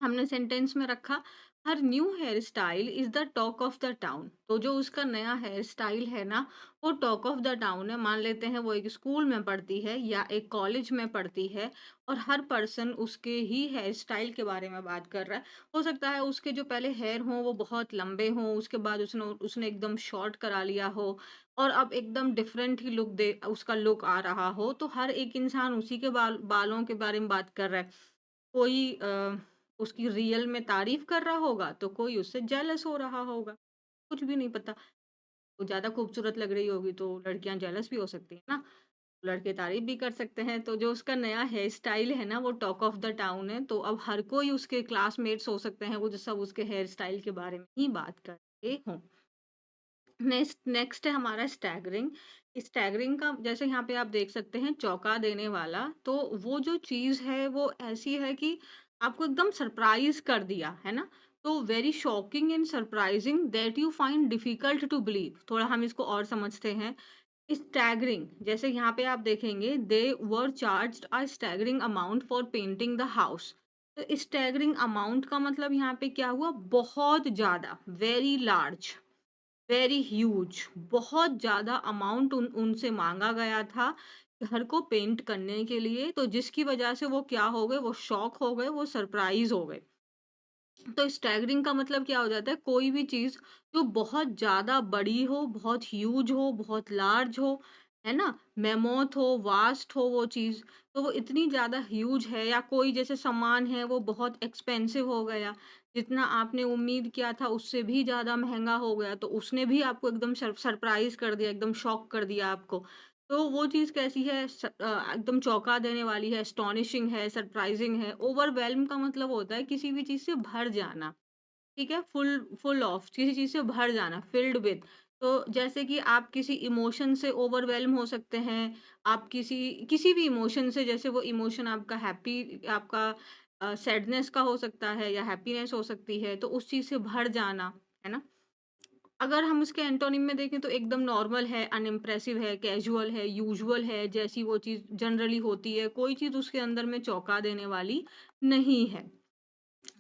हमने सेंटेंस में रखा, her new hair style is the talk of the town, तो जो उसका नया हेयर स्टाइल है ना, वो टॉक ऑफ द टाउन है। मान लेते हैं वो एक स्कूल में पढ़ती है या एक कॉलेज में पढ़ती है, और हर पर्सन उसके ही हेयर स्टाइल के बारे में बात कर रहा है। हो सकता है उसके जो पहले हेयर हों वो बहुत लंबे हों, उसके बाद उसने उसने एकदम शॉर्ट करा लिया हो, और अब एकदम डिफरेंट ही लुक दे उसका लुक आ रहा हो, तो हर एक इंसान उसी के बालों के बारे में बात कर रहा है। कोई उसकी रियल में तारीफ़ कर रहा होगा, तो कोई उससे जेलस हो रहा होगा, कुछ भी नहीं पता। वो ज़्यादा खूबसूरत लग रही होगी, तो लड़कियाँ जेलस भी हो सकती हैं ना, लड़के तारीफ़ भी कर सकते हैं। तो जो उसका नया हेयर स्टाइल है ना, वो टॉक ऑफ द टाउन है, तो अब हर कोई उसके क्लासमेट्स हो सकते हैं, वो जो सब उसके हेयर स्टाइल के बारे में ही बात कर रहे हों। नेक्स्ट नेक्स्ट है हमारा स्टैगरिंग। स्टैगरिंग का जैसे यहाँ पे आप देख सकते हैं चौंका देने वाला, तो वो जो चीज़ है वो ऐसी है कि आपको एकदम सरप्राइज़ कर दिया, है ना? तो very shocking and surprising that you find difficult to believe. थोड़ा हम इसको और समझते हैं। स्टैगरिंग, जैसे यहाँ पे आप देखेंगे they were charged a staggering amount for painting the house. तो स्टैगरिंग अमाउंट का मतलब यहाँ पे क्या हुआ? बहुत ज़्यादा, वेरी लार्ज, वेरी ह्यूज, बहुत ज़्यादा अमाउंट उनसे माँगा गया था घर को पेंट करने के लिए, तो जिसकी वजह से वो क्या हो गए, वो शॉक हो गए, वो सरप्राइज़ हो गए। तो स्टैगरिंग का मतलब क्या हो जाता है? कोई भी चीज़ जो बहुत ज़्यादा बड़ी हो, बहुत ह्यूज हो, बहुत लार्ज हो, है ना? मैमोथ हो, वास्ट हो वो चीज़, तो वो इतनी ज़्यादा ह्यूज है, या कोई जैसे सामान है वो बहुत एक्सपेंसिव हो गया, जितना आपने उम्मीद किया था उससे भी ज़्यादा महँगा हो गया, तो उसने भी आपको एकदम सरप्राइज़ कर दिया, एकदम शॉक कर दिया आपको। तो वो चीज़ कैसी है? एकदम चौंका देने वाली है, एस्टोनिशिंग है, सरप्राइज़िंग है। ओवरवेल्म का मतलब होता है किसी भी चीज़ से भर जाना, ठीक है? फुल फुल ऑफ किसी चीज़ से भर जाना, फिल्ड विद। तो जैसे कि आप किसी इमोशन से ओवरवेल्म हो सकते हैं, आप किसी किसी भी इमोशन से, जैसे वो इमोशन आपका आपका सैडनेस का हो सकता है या हैप्पीनेस हो सकती है, तो उस चीज़ से भर जाना, है ना? अगर हम उसके एंटोनिम में देखें तो एकदम नॉर्मल है, अनइम्प्रेसिव है, कैजुअल है, यूजुअल है, जैसी वो चीज़ जनरली होती है, कोई चीज़ उसके अंदर में चौंका देने वाली नहीं है।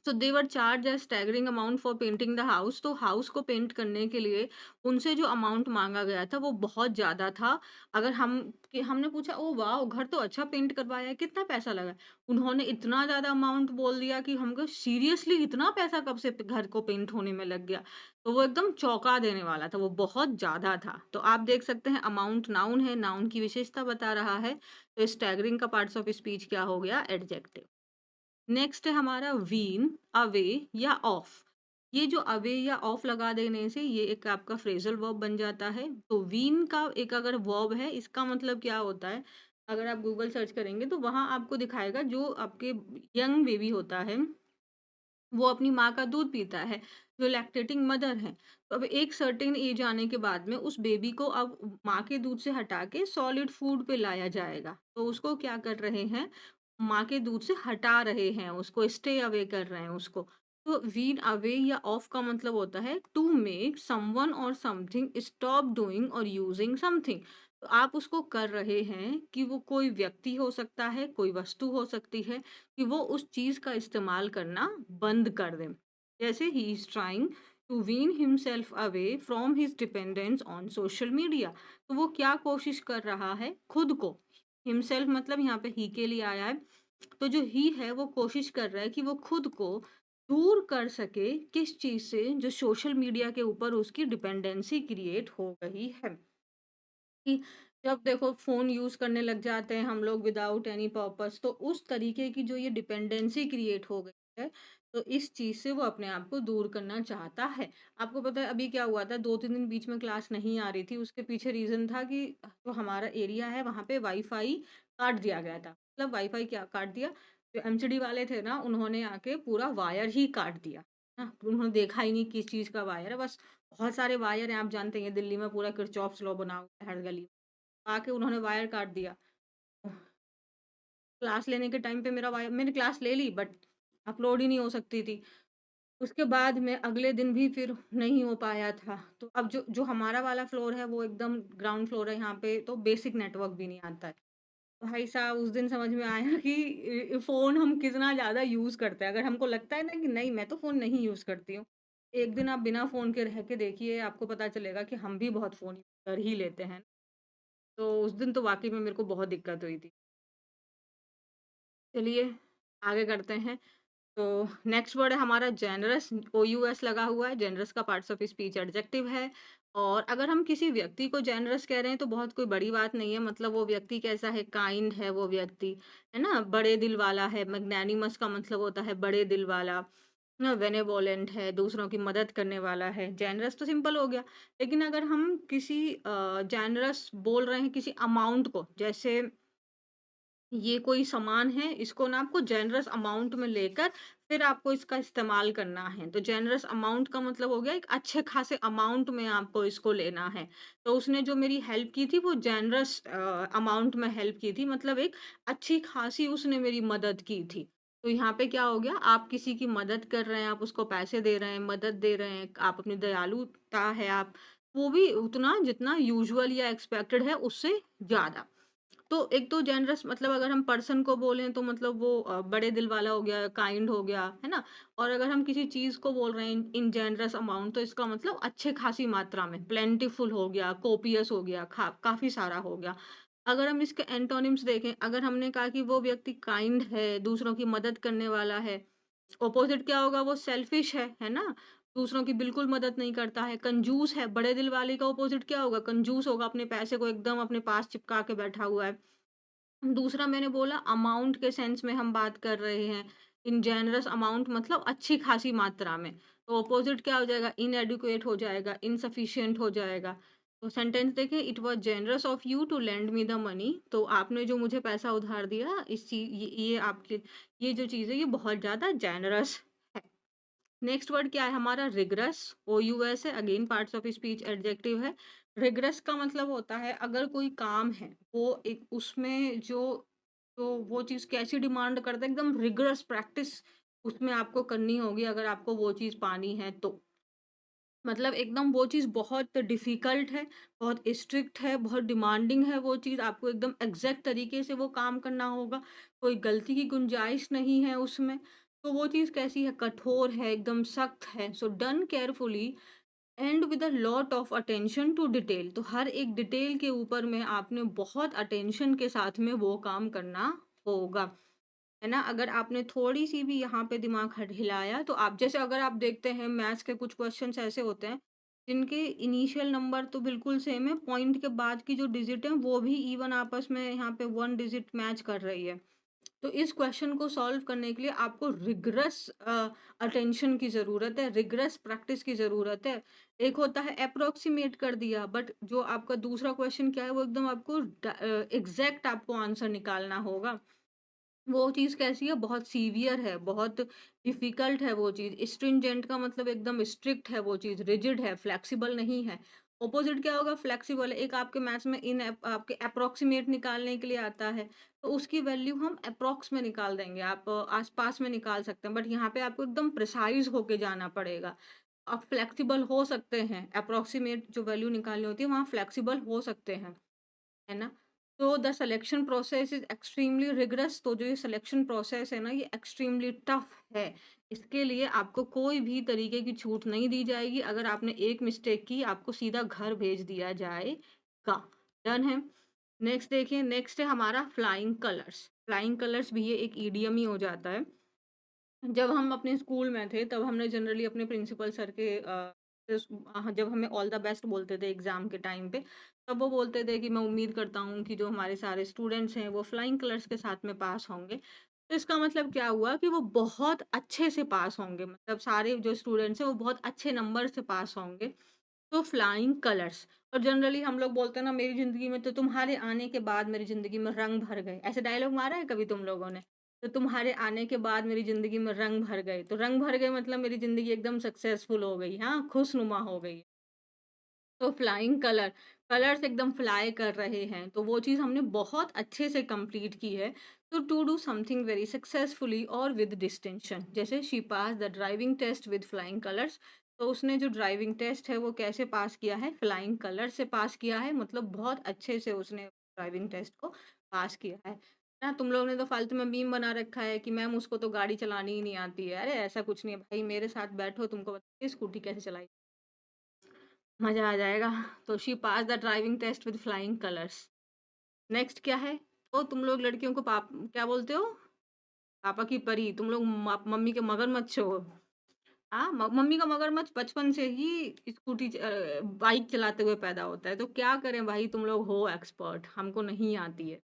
So they were charge a staggering amount for painting the house, तो हाउस को पेंट करने के लिए उनसे जो अमाउंट मांगा गया था वो बहुत ज़्यादा था। अगर हमने पूछा, ओ वाह, घर तो अच्छा पेंट करवाया है, कितना पैसा लगा? उन्होंने इतना ज़्यादा अमाउंट बोल दिया कि हमको सीरियसली इतना पैसा कब से घर को पेंट होने में लग गया? तो वो एकदम चौंका देने वाला था, वो बहुत ज़्यादा था। तो आप देख सकते हैं अमाउंट नाउन है, नाउन की विशेषता बता रहा है, तो स्टैगरिंग का पार्ट्स ऑफ स्पीच क्या हो गया? एडजेक्टिव। नेक्स्ट है हमारा वीन, अवे या ऑफ। ये जो अवे या ऑफ लगा देने से ये एक आपका फ्रेजल वर्ब बन जाता है। तो वीन का एक अगर वर्ब है, इसका मतलब क्या होता है? अगर आप गूगल सर्च करेंगे तो वहाँ आपको दिखाएगा जो आपके यंग बेबी होता है वो अपनी माँ का दूध पीता है, जो लैक्टेटिंग मदर हैं। तो अब एक सर्टेन एज आने के बाद में उस बेबी को अब माँ के दूध से हटा के सॉलिड फूड पे लाया जाएगा। तो उसको क्या कर रहे हैं, माँ के दूध से हटा रहे हैं, उसको स्टे अवे कर रहे हैं उसको। तो वीन अवे या ऑफ का मतलब होता है टू मेक समवन और समथिंग स्टॉप डूइंग और यूजिंग समथिंग। तो आप उसको कर रहे हैं कि वो कोई व्यक्ति हो सकता है, कोई वस्तु हो सकती है कि वो उस चीज़ का इस्तेमाल करना बंद कर दें। जैसे he is trying to wean himself away from his dependence on social media. तो वो क्या कोशिश कर रहा है खुद को, हिमसेल्फ मतलब यहाँ पे ही के लिए आया है। तो जो ही है वो कोशिश कर रहा है कि वो खुद को दूर कर सके किस चीज़ से, जो सोशल मीडिया के ऊपर उसकी डिपेंडेंसी क्रिएट हो गई है। कि जब देखो फ़ोन यूज़ करने लग जाते हैं हम लोग विदाउट एनी पर्पस, तो उस तरीके की जो ये डिपेंडेंसी क्रिएट हो गई है, तो इस चीज़ से वो अपने आप को दूर करना चाहता है। आपको पता है अभी क्या हुआ था, 2-3 दिन बीच में क्लास नहीं आ रही थी, उसके पीछे रीज़न था कि जो हमारा एरिया है वहाँ पे वाईफ़ाई काट दिया गया था। मतलब वाईफ़ाई क्या काट दिया, जो एमसीडी वाले थे ना उन्होंने आके पूरा वायर ही काट दिया। ना उन्होंने देखा ही नहीं किस चीज़ का वायर है, बस बहुत सारे वायर हैं, आप जानते हैं दिल्ली में पूरा किरचॉफ्स लॉ बना हुआ है हर गली में। आके उन्होंने वायर काट दिया। क्लास लेने के टाइम पे मेरा वायर, मैंने क्लास ले ली बट अपलोड ही नहीं हो सकती थी। उसके बाद में अगले दिन भी फिर नहीं हो पाया था। तो अब जो जो हमारा वाला फ्लोर है वो एकदम ग्राउंड फ्लोर है, यहाँ पे तो बेसिक नेटवर्क भी नहीं आता है। भाई साहब उस दिन समझ में आया कि फ़ोन हम कितना ज़्यादा यूज़ करते हैं। अगर हमको लगता है ना कि नहीं मैं तो फ़ोन नहीं यूज़ करती हूँ। एक दिन आप बिना फ़ोन के रह के देखिए, आपको पता चलेगा कि हम भी बहुत फ़ोन कर ही लेते हैं। तो उस दिन तो वाक़ई में मेरे को बहुत दिक्कत हुई थी। चलिए आगे करते हैं। तो नेक्स्ट वर्ड है हमारा जेनरस, ओयूएस लगा हुआ है। जेनरस का पार्ट्स ऑफ स्पीच एडजेक्टिव है। और अगर हम किसी व्यक्ति को जेनरस कह रहे हैं तो बहुत कोई बड़ी बात नहीं है, मतलब वो व्यक्ति कैसा है, काइंड है वो व्यक्ति, है ना, बड़े दिल वाला है। मैग्नानिमस का मतलब होता है बड़े दिल वाला, ना बेनेवोलेंट है, दूसरों की मदद करने वाला है। जेनरस तो सिंपल हो गया। लेकिन अगर हम किसी जेनरस बोल रहे हैं किसी अमाउंट को, जैसे ये कोई सामान है, इसको ना आपको जेनरस अमाउंट में लेकर फिर आपको इसका इस्तेमाल करना है। तो जेनरस अमाउंट का मतलब हो गया एक अच्छे खासे अमाउंट में आपको इसको लेना है। तो उसने जो मेरी हेल्प की थी वो जेनरस अमाउंट में हेल्प की थी, मतलब एक अच्छी खासी उसने मेरी मदद की थी। तो यहाँ पे क्या हो गया, आप किसी की मदद कर रहे हैं, आप उसको पैसे दे रहे हैं, मदद दे रहे हैं, आप अपनी दयालुता है आप, वो भी उतना जितना यूजुअल या एक्सपेक्टेड है उससे ज़्यादा। तो एक तो जेनरस मतलब अगर हम पर्सन को बोलें तो मतलब वो बड़े दिल वाला हो गया, काइंड हो गया, है ना? और अगर हम किसी चीज़ को बोल रहे हैं इन इन जेनरस अमाउंट, तो इसका मतलब अच्छे खासी मात्रा में, प्लेंटीफुल हो गया, कोपियस हो गया, काफ़ी सारा हो गया। अगर हम इसके एंटोनिम्स देखें, अगर हमने कहा कि वो व्यक्ति काइंड है, दूसरों की मदद करने वाला है, ऑपोज़िट क्या होगा, वो सेल्फिश है ना? दूसरों की बिल्कुल मदद नहीं करता है, कंजूस है, बड़े दिल वाले का ऑपोज़िट क्या होगा? कंजूस होगा, अपने पैसे को एकदम अपने पास चिपका के बैठा हुआ है। दूसरा मैंने बोला अमाउंट के सेंस में हम बात कर रहे हैं। इन जेनरस अमाउंट मतलब अच्छी खासी मात्रा में। तो अपोज़िट क्या हो जाएगा? इनएडुकेट हो जाएगा, इनसफिशिएंट हो जाएगा। तो सेंटेंस देखें, it was generous of you to lend me the money. तो आपने जो मुझे पैसा उधार दिया, इस ची ये आपके, ये जो चीज़ है ये बहुत ज़्यादा जेनरस है। नेक्स्ट वर्ड क्या है हमारा? रिग्रेस, ओयूएस है, again parts of speech adjective है। रिग्रेस का मतलब होता है अगर कोई काम है वो एक उसमें जो, तो वो चीज़ कैसी डिमांड करता है, एकदम रिगरस प्रैक्टिस उसमें आपको करनी होगी अगर आपको वो चीज़ पानी है तो। मतलब एकदम वो चीज़ बहुत डिफ़िकल्ट है, बहुत स्ट्रिक्ट है, बहुत डिमांडिंग है वो चीज़, आपको एकदम एग्ज़ैक्ट तरीके से वो काम करना होगा, कोई गलती की गुंजाइश नहीं है उसमें। तो वो चीज़ कैसी है? कठोर है, एकदम सख्त है। So done carefully and with a lot of attention to detail. तो हर एक डिटेल के ऊपर में आपने बहुत अटेंशन के साथ में वो काम करना होगा। है ना? अगर आपने थोड़ी-सी भी यहाँ पे दिमाग हिलाया तो आप, जैसे अगर आप देखते हैं मैथ्स के कुछ क्वेश्चन्स ऐसे होते हैं, जिनके इनिशियल नंबर तो बिल्कुल सेम है, पॉइंट के बाद की जो डिजिट है वो भी इवन आपस में यहाँ पे 1 डिजिट मैच कर रही है। तो इस क्वेश्चन को सॉल्व करने के लिए आपको रिगरस अटेंशन की ज़रूरत है, रिगरस प्रैक्टिस की ज़रूरत है। एक होता है अप्रॉक्सिमेट कर दिया, बट जो आपका दूसरा क्वेश्चन क्या है वो एकदम आपको एग्ज़ैक्ट आपको आंसर निकालना होगा। वो चीज़ कैसी है? बहुत सीवियर है, बहुत डिफ़िकल्ट है वो चीज़। स्ट्रिंजेंट का मतलब एकदम स्ट्रिक्ट है वो चीज़, रिजिड है, फ्लेक्सिबल नहीं है। ऑपोज़िट क्या होगा? फ्लेक्सिबल है। एक आपके मैथ्स में आपके एप्रोक्सिमेट निकालने के लिए आता है, तो उसकी वैल्यू हम एप्रॉक्स में निकाल देंगे। आप आस-पास में निकाल सकते हैं, बट यहाँ पे आपको एकदम प्रिसाइज़ होके जाना पड़ेगा। आप फ्लेक्सिबल हो सकते हैं, एप्रोक्सिमेट जो वैल्यू निकालनी होती है, वहाँ फ्लेक्सिबल हो सकते हैं। है ना? तो the selection process is extremely rigorous, तो जो ये सिलेक्शन प्रोसेस है ना, ये एक्सट्रीमली टफ है। इसके लिए आपको कोई भी तरीके की छूट नहीं दी जाएगी। अगर आपने एक मिस्टेक की, आपको सीधा घर भेज दिया जाएगा। डन है? नेक्स्ट देखिए, नेक्स्ट है हमारा फ्लाइंग कलर्स। फ्लाइंग कलर्स भी ये एक ईडीएम ही हो जाता है। जब हम अपने स्कूल में थे, तब हमने जनरली अपने प्रिंसिपल सर के जब हमें ऑल द बेस्ट बोलते थे एग्ज़ाम के टाइम पे, तब वो बोलते थे कि मैं उम्मीद करता हूँ कि जो हमारे सारे स्टूडेंट्स हैं, वो फ्लाइंग कलर्स के साथ में पास होंगे। तो इसका मतलब क्या हुआ कि वो बहुत अच्छे से पास होंगे, मतलब सारे जो स्टूडेंट्स हैं, वो बहुत अच्छे नंबर से पास होंगे। तो फ्लाइंग कलर्स, और जनरली हम लोग बोलते हैं ना, मेरी ज़िंदगी में तो तुम्हारे आने के बाद मेरी ज़िंदगी में रंग भर गए। ऐसे डायलॉग मारा है कभी तुम लोगों ने? तो तुम्हारे आने के बाद मेरी ज़िंदगी में रंग भर गए। तो रंग भर गए मतलब मेरी ज़िंदगी एकदम सक्सेसफुल हो गई, हाँ, खुशनुमा हो गई। तो फ्लाइंग कलर्स एकदम फ्लाई कर रहे हैं, तो वो चीज़ हमने बहुत अच्छे से कंप्लीट की है। तो to do something very successfully और विद डिस्टिंक्शन, जैसे she pass the driving test with flying colours. तो उसने जो ड्राइविंग टेस्ट है वो कैसे पास किया है? फ्लाइंग कलर से पास किया है, मतलब बहुत अच्छे से उसने ड्राइविंग टेस्ट को पास किया है ना। तुम लोगों ने तो फालतू में मीम बना रखा है कि मैम उसको तो गाड़ी चलानी ही नहीं आती है। अरे ऐसा कुछ नहीं है भाई, मेरे साथ बैठो, तुमको बताती हूँ स्कूटी कैसे चलाई, मज़ा आ जाएगा। तो she pass the driving test with flying colours. Next क्या है? तो तुम लोग लड़कियों को क्या बोलते हो? पापा की परी, तुम लोग मम्मी के मगरमच्छ हो। हाँ, मम्मी का मगरमच्छ बचपन से ही बाइक चलाते हुए पैदा होता है। तो क्या करें भाई, तुम लोग हो एक्सपर्ट, हमको नहीं आती है।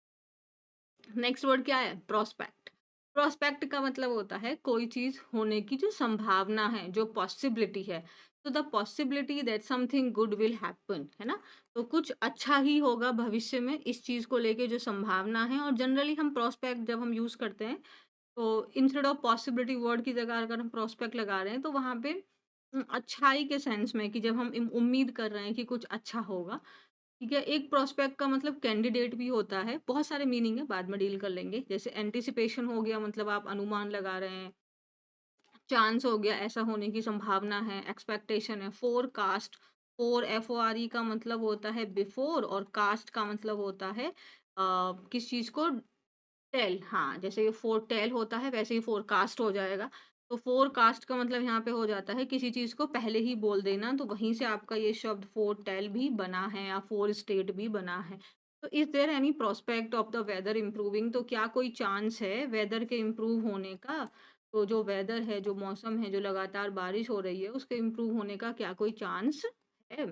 नेक्स्ट वर्ड क्या है? प्रोस्पेक्ट। प्रोस्पेक्ट का मतलब होता है कोई चीज़ होने की जो संभावना है, जो पॉसिबिलिटी है। तो the possibility that something good will happen, है ना? तो कुछ अच्छा ही होगा भविष्य में, इस चीज़ को लेके जो संभावना है। और जनरली हम प्रोस्पेक्ट जब हम यूज़ करते हैं, तो इंस्टेड ऑफ पॉसिबिलिटी वर्ड की जगह अगर हम प्रोस्पेक्ट लगा रहे हैं, तो वहाँ पे अच्छाई के सेंस में कि जब हम उम्मीद कर रहे हैं कि कुछ अच्छा होगा। ठीक है, एक प्रोस्पेक्ट का मतलब कैंडिडेट भी होता है, बहुत सारे मीनिंग है, बाद में डील कर लेंगे। जैसे एंटिसिपेशन हो गया, मतलब आप अनुमान लगा रहे हैं। चांस हो गया, ऐसा होने की संभावना है। एक्सपेक्टेशन है। फोरकास्ट, FORE का मतलब होता है बिफोर, और कास्ट का मतलब होता है किस चीज को टेल। हाँ, जैसे ये फोरटेल होता है, वैसे ही फोरकास्ट हो जाएगा। तो फोरकास्ट का मतलब यहाँ पे हो जाता है किसी चीज को पहले ही बोल देना, तो वहीं से आपका ये शब्द फोरटेल भी बना है, या फोर स्टेट भी बना है। तो is there any prospect of the weather improving? तो क्या कोई चांस है वेदर के इम्प्रूव होने का? तो जो वेदर है, जो मौसम है, जो लगातार बारिश हो रही है, उसके इम्प्रूव होने का क्या कोई चांस है?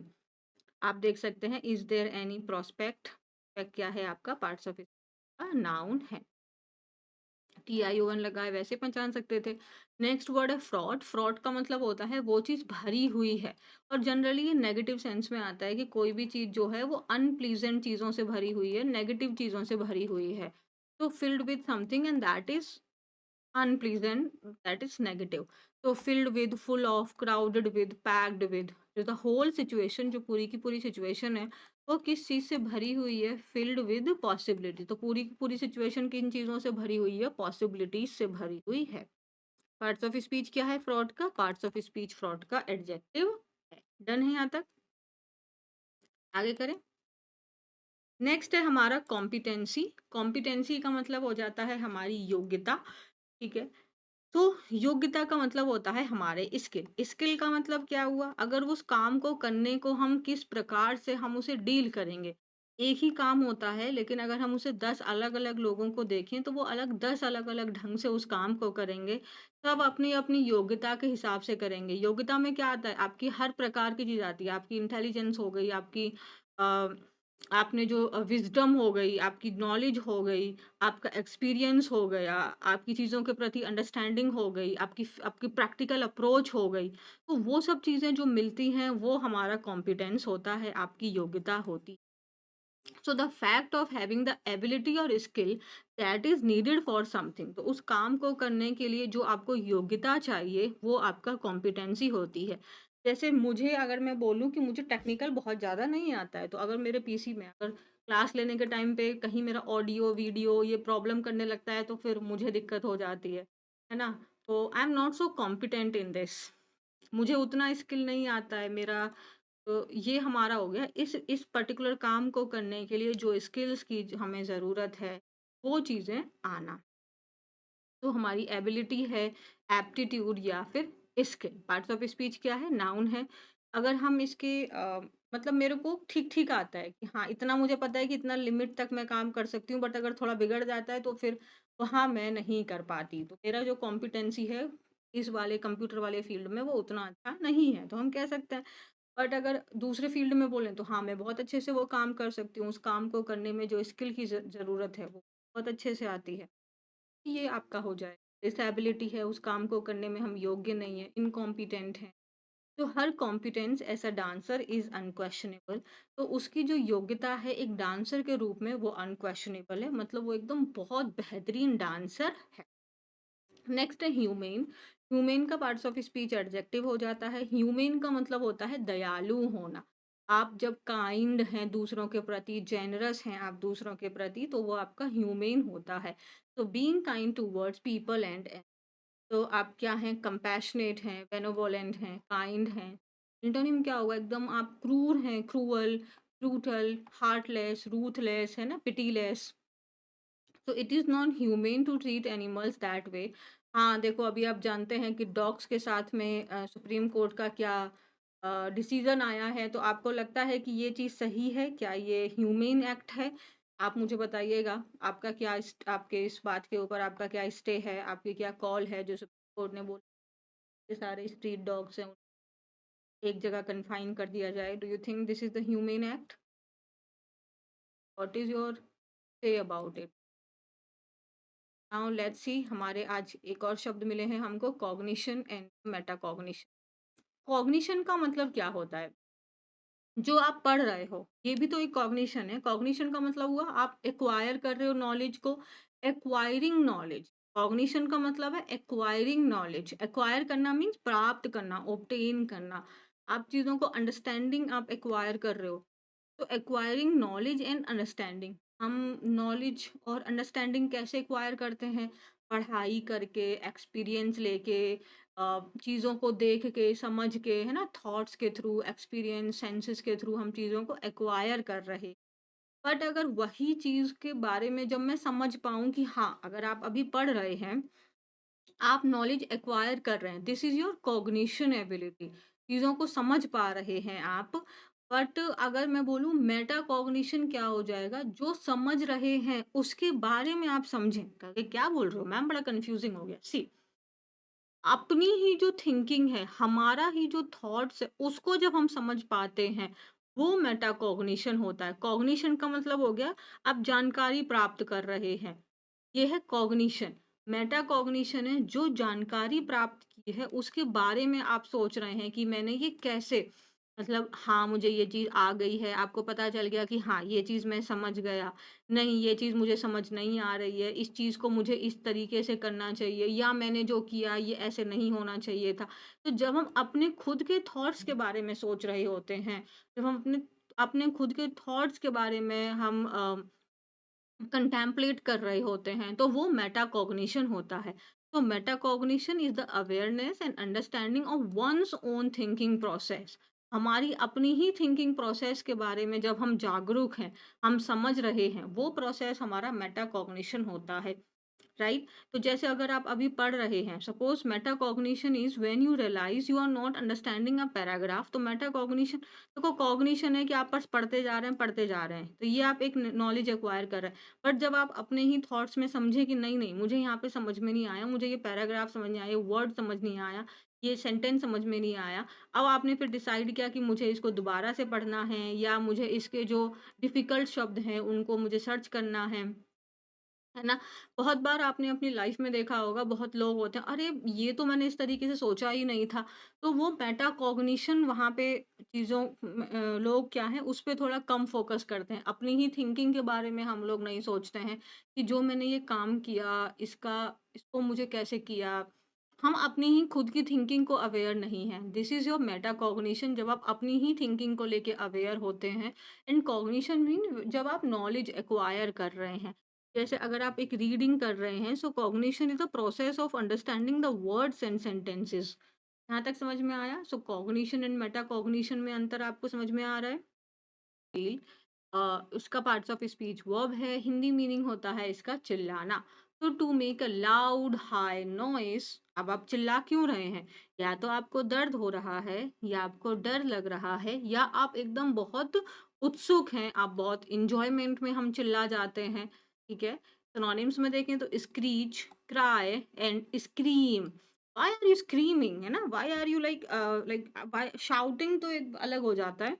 आप देख सकते हैं, इज देयर एनी प्रोस्पेक्ट, क्या है आपका? पार्ट्स ऑफ का नाउन है। TION लगा है, वैसे पहचान सकते थे। नेक्स्ट वर्ड है फ्रॉड। फ्रॉड का मतलब होता है वो चीज़ भरी हुई है, और जनरली ये नेगेटिव सेंस में आता है कि कोई भी चीज़ जो है वो अनप्लीजेंट चीज़ों से भरी हुई है, नेगेटिव चीज़ों से भरी हुई है। तो filled with something and that is unpleasant, that is negative. तो filled with, full of, crowded with, packed with, जो द होल सिचुएशन, जो पूरी की पूरी सिचुएशन है, वो किस चीज से भरी हुई है? Filled with possibility. तो पूरी की पूरी सिचुएशन किन चीजों से भरी हुई है? पॉसिबिलिटीज से भरी हुई है। पार्ट्स ऑफ स्पीच क्या है फ्रॉड का? पार्ट्स ऑफ स्पीच फ्रॉड का एडजेक्टिव है। डन है यहाँ तक? आगे करें। नेक्स्ट है हमारा कॉम्पिटेंसी। कॉम्पिटेंसी का मतलब हो जाता है हमारी योग्यता। ठीक है, तो योग्यता का मतलब होता है हमारे स्किल। स्किल का मतलब क्या हुआ? अगर उस काम को करने को हम किस प्रकार से हम उसे डील करेंगे। एक ही काम होता है, लेकिन अगर हम उसे 10 अलग-अलग लोगों को देखें, तो वो 10 अलग-अलग ढंग से उस काम को करेंगे। सब अपनी-अपनी योग्यता के हिसाब से करेंगे। योग्यता में क्या आता है? आपकी हर प्रकार की चीज़ आती है। आपकी इंटेलिजेंस हो गई, आपकी आपने जो विज़डम हो गई, आपकी नॉलेज हो गई, आपका एक्सपीरियंस हो गया, आपकी चीज़ों के प्रति अंडरस्टैंडिंग हो गई, आपकी प्रैक्टिकल अप्रोच हो गई। तो वो सब चीज़ें जो मिलती हैं, वो हमारा कॉम्पिटेंस होता है, आपकी योग्यता होती। So the fact of having the ability और skill that is needed for something, तो उस काम को करने के लिए जो आपको योग्यता चाहिए, वो आपका कॉम्पिटेंसी होती है। जैसे मुझे अगर मैं बोलूँ कि मुझे टेक्निकल बहुत ज़्यादा नहीं आता है, तो अगर मेरे पीसी में अगर क्लास लेने के टाइम पे कहीं मेरा ऑडियो, वीडियो ये प्रॉब्लम करने लगता है, तो फिर मुझे दिक्कत हो जाती है ना? तो I am not so competent in this. मुझे उतना स्किल नहीं आता है मेरा। तो ये हमारा हो गया इस पर्टिकुलर काम को करने के लिए जो स्किल्स की हमें ज़रूरत है, वो चीज़ें आना। तो हमारी एबिलिटी है, एप्टीट्यूड या फिर स्किल। पार्ट्स ऑफ स्पीच क्या है? नाउन है। अगर हम इसके मतलब मेरे को ठीक-ठीक आता है कि हाँ, इतना मुझे पता है कि इतना लिमिट तक मैं काम कर सकती हूँ, बट अगर थोड़ा बिगड़ जाता है तो फिर वहाँ मैं नहीं कर पाती। तो मेरा जो कॉम्पिटेंसी है, इस वाले कंप्यूटर वाले फ़ील्ड में वो उतना अच्छा नहीं है। तो हम कह सकते हैं, बट अगर दूसरे फ़ील्ड में बोलें तो हाँ, मैं बहुत अच्छे से वो काम कर सकती हूँ। उस काम को करने में जो स्किल की ज़रूरत है, वो बहुत अच्छे से आती है। ये आपका हो जाए। डिसेबिलिटी है, उस काम को करने में हम योग्य नहीं हैं, इनकॉम्पिटेंट हैं। तो her competence as a dancer is unquestionable. तो उसकी जो योग्यता है एक डांसर के रूप में, वो अनक्वेश्चनेबल है। मतलब वो एकदम बहुत बेहतरीन डांसर है। नेक्स्ट है ह्यूमेन। ह्यूमेन का पार्ट्स ऑफ स्पीच एडजेक्टिव हो जाता है। ह्यूमेन का मतलब होता है दयालु होना। आप जब काइंड हैं दूसरों के प्रति, जेनरस हैं आप दूसरों के प्रति, तो वो आपका ह्यूमेन होता है। तो being kind towards people and तो आप क्या हैं? कंपैशनेट हैं, बेनेवोलेंट हैं, काइंड हैं। एंटोनिम क्या होगा? एकदम आप क्रूर हैं, क्रूअल, ब्रूटल, हार्टलेस, रूथलेस, है ना? पिटीलेस। तो it is not humane to treat animals that way. हाँ, देखो अभी आप जानते हैं कि डॉग्स के साथ में सुप्रीम कोर्ट का क्या डिसीज़न आया है, तो आपको लगता है कि ये चीज़ सही है? क्या ये ह्यूमेन एक्ट है? आप मुझे बताइएगा, आपका क्या आपके इस बात के ऊपर आपका क्या स्टे है? आपकी क्या कॉल है जो सुप्रीम कोर्ट ने बोला कि सारे स्ट्रीट डॉग्स हैं, एक जगह कन्फाइन कर दिया जाए? Do you think this is the humane act? What is your say about it? Now let's see, हमारे आज एक और शब्द मिले हैं हमको, कॉग्निशन एंड मेटाकॉग्निशन। कॉग्निशन का मतलब क्या होता है? जो आप पढ़ रहे हो, ये भी तो एक कॉग्निशन है। कॉग्निशन का मतलब हुआ आप एक्वायर कर रहे हो नॉलेज को, एक्वायरिंग नॉलेज। कॉग्निशन का मतलब है एक्वायरिंग नॉलेज। एक्वायर करना मीन्स प्राप्त करना, ऑब्टेन करना। आप चीज़ों को अंडरस्टैंडिंग आप एक्वायर कर रहे हो। तो एक्वायरिंग नॉलेज एंड अंडरस्टैंडिंग, हम नॉलेज और अंडरस्टैंडिंग कैसे एक्वायर करते हैं? पढ़ाई करके, एक्सपीरियंस लेके, चीज़ों को देख के, समझ के, है ना? थॉट्स के थ्रू, एक्सपीरियंस, सेंसेस के थ्रू हम चीज़ों को एक्वायर कर रहे। बट अगर वही चीज़ के बारे में जब मैं समझ पाऊँ कि हाँ, अगर आप अभी पढ़ रहे हैं, आप नॉलेज एक्वायर कर रहे हैं, this is your cognition ability. चीज़ों को समझ पा रहे हैं आप। बट अगर मैं बोलूँ मेटा कॉग्निशन क्या हो जाएगा? जो समझ रहे हैं उसके बारे में आप समझें। क्या बोल रहे हो मैम? बड़ा कंफ्यूजिंग हो गया। सी, अपनी ही जो थिंकिंग है, हमारा ही जो थॉट्स है, उसको जब हम समझ पाते हैं, वो मेटाकॉग्निशन होता है। कॉग्निशन का मतलब हो गया, आप जानकारी प्राप्त कर रहे हैं, ये है कॉग्निशन। मेटाकॉग्निशन है जो जानकारी प्राप्त की है, उसके बारे में आप सोच रहे हैं कि मैंने ये कैसे, मतलब हाँ, मुझे ये चीज़ आ गई है, आपको पता चल गया कि हाँ, ये चीज़ मैं समझ गया। नहीं, ये चीज़ मुझे समझ नहीं आ रही है, इस चीज़ को मुझे इस तरीके से करना चाहिए, या मैंने जो किया ये ऐसे नहीं होना चाहिए था। तो जब हम अपने खुद के थॉट्स के बारे में सोच रहे होते हैं, जब हम अपने अपने खुद के थॉट्स के बारे में हम कंटेम्पलेट कर रहे होते हैं, तो वो मेटाकॉग्निशन होता है। तो metacognition is the awareness and understanding of one's own thinking process. हमारी अपनी ही थिंकिंग प्रोसेस के बारे में जब हम जागरूक हैं, हम समझ रहे हैं, वो प्रोसेस हमारा मेटाकॉग्निशन होता है। राइट? तो जैसे अगर आप अभी पढ़ रहे हैं, suppose metacognition is when you realise you are not understanding a paragraph. तो मेटाकॉग्निशन, देखो कॉग्निशन है कि आप बस पढ़ते जा रहे हैं, पढ़ते जा रहे हैं, तो ये आप एक नॉलेज एक्वायर कर रहे हैं। बट जब आप अपने ही थॉट्स में समझे कि नहीं नहीं, मुझे यहाँ पे समझ में नहीं आया, मुझे ये पैराग्राफ समझ नहीं आया, ये वर्ड समझ नहीं आया, ये सेंटेंस समझ में नहीं आया। अब आपने फिर डिसाइड किया कि मुझे इसको दोबारा से पढ़ना है या मुझे इसके जो डिफ़िकल्ट शब्द हैं, उनको मुझे सर्च करना है ना? बहुत बार आपने अपनी लाइफ़ में देखा होगा, बहुत लोग होते हैं, "अरे! ये तो मैंने इस तरीके से सोचा ही नहीं था।" तो वो मेटाकॉग्निशन वहाँ पे लोग क्या हैं, उस पे थोड़ा कम फ़ोकस करते हैं। अपनी ही थिंकिंग के बारे में हम लोग नहीं सोचते हैं कि जो मैंने ये काम किया, इसको मुझे कैसे किया? हम अपनी ही खुद की थिंकिंग को अवेयर नहीं हैं। दिस इज़ योर मेटाकॉग्निशन, जब आप अपनी ही थिंकिंग को लेके अवेयर होते हैं। एंड कॉग्निशन मीन जब आप नॉलेज एक्वायर कर रहे हैं। जैसे अगर आप एक रीडिंग कर रहे हैं, so cognition is the process of understanding the words and sentences. यहाँ तक समझ में आया? So cognition and metacognition में अंतर आपको समझ में आ रहा है? फील उसका पार्ट्स ऑफ स्पीच वर्ब है, हिंदी मीनिंग होता है इसका चिल्लाना। तो to make a loud high noise, अब आप चिल्ला क्यों रहे हैं? या तो आपको दर्द हो रहा है, या आपको डर लग रहा है, या आप एकदम बहुत उत्सुक हैं, आप बहुत इंजॉयमेंट में हम चिल्ला जाते हैं। ठीक है, सिनोनिम्स में देखें तो screech, cry and scream. Why are you screaming, है ना? Why are you like shouting तो एक अलग हो जाता है,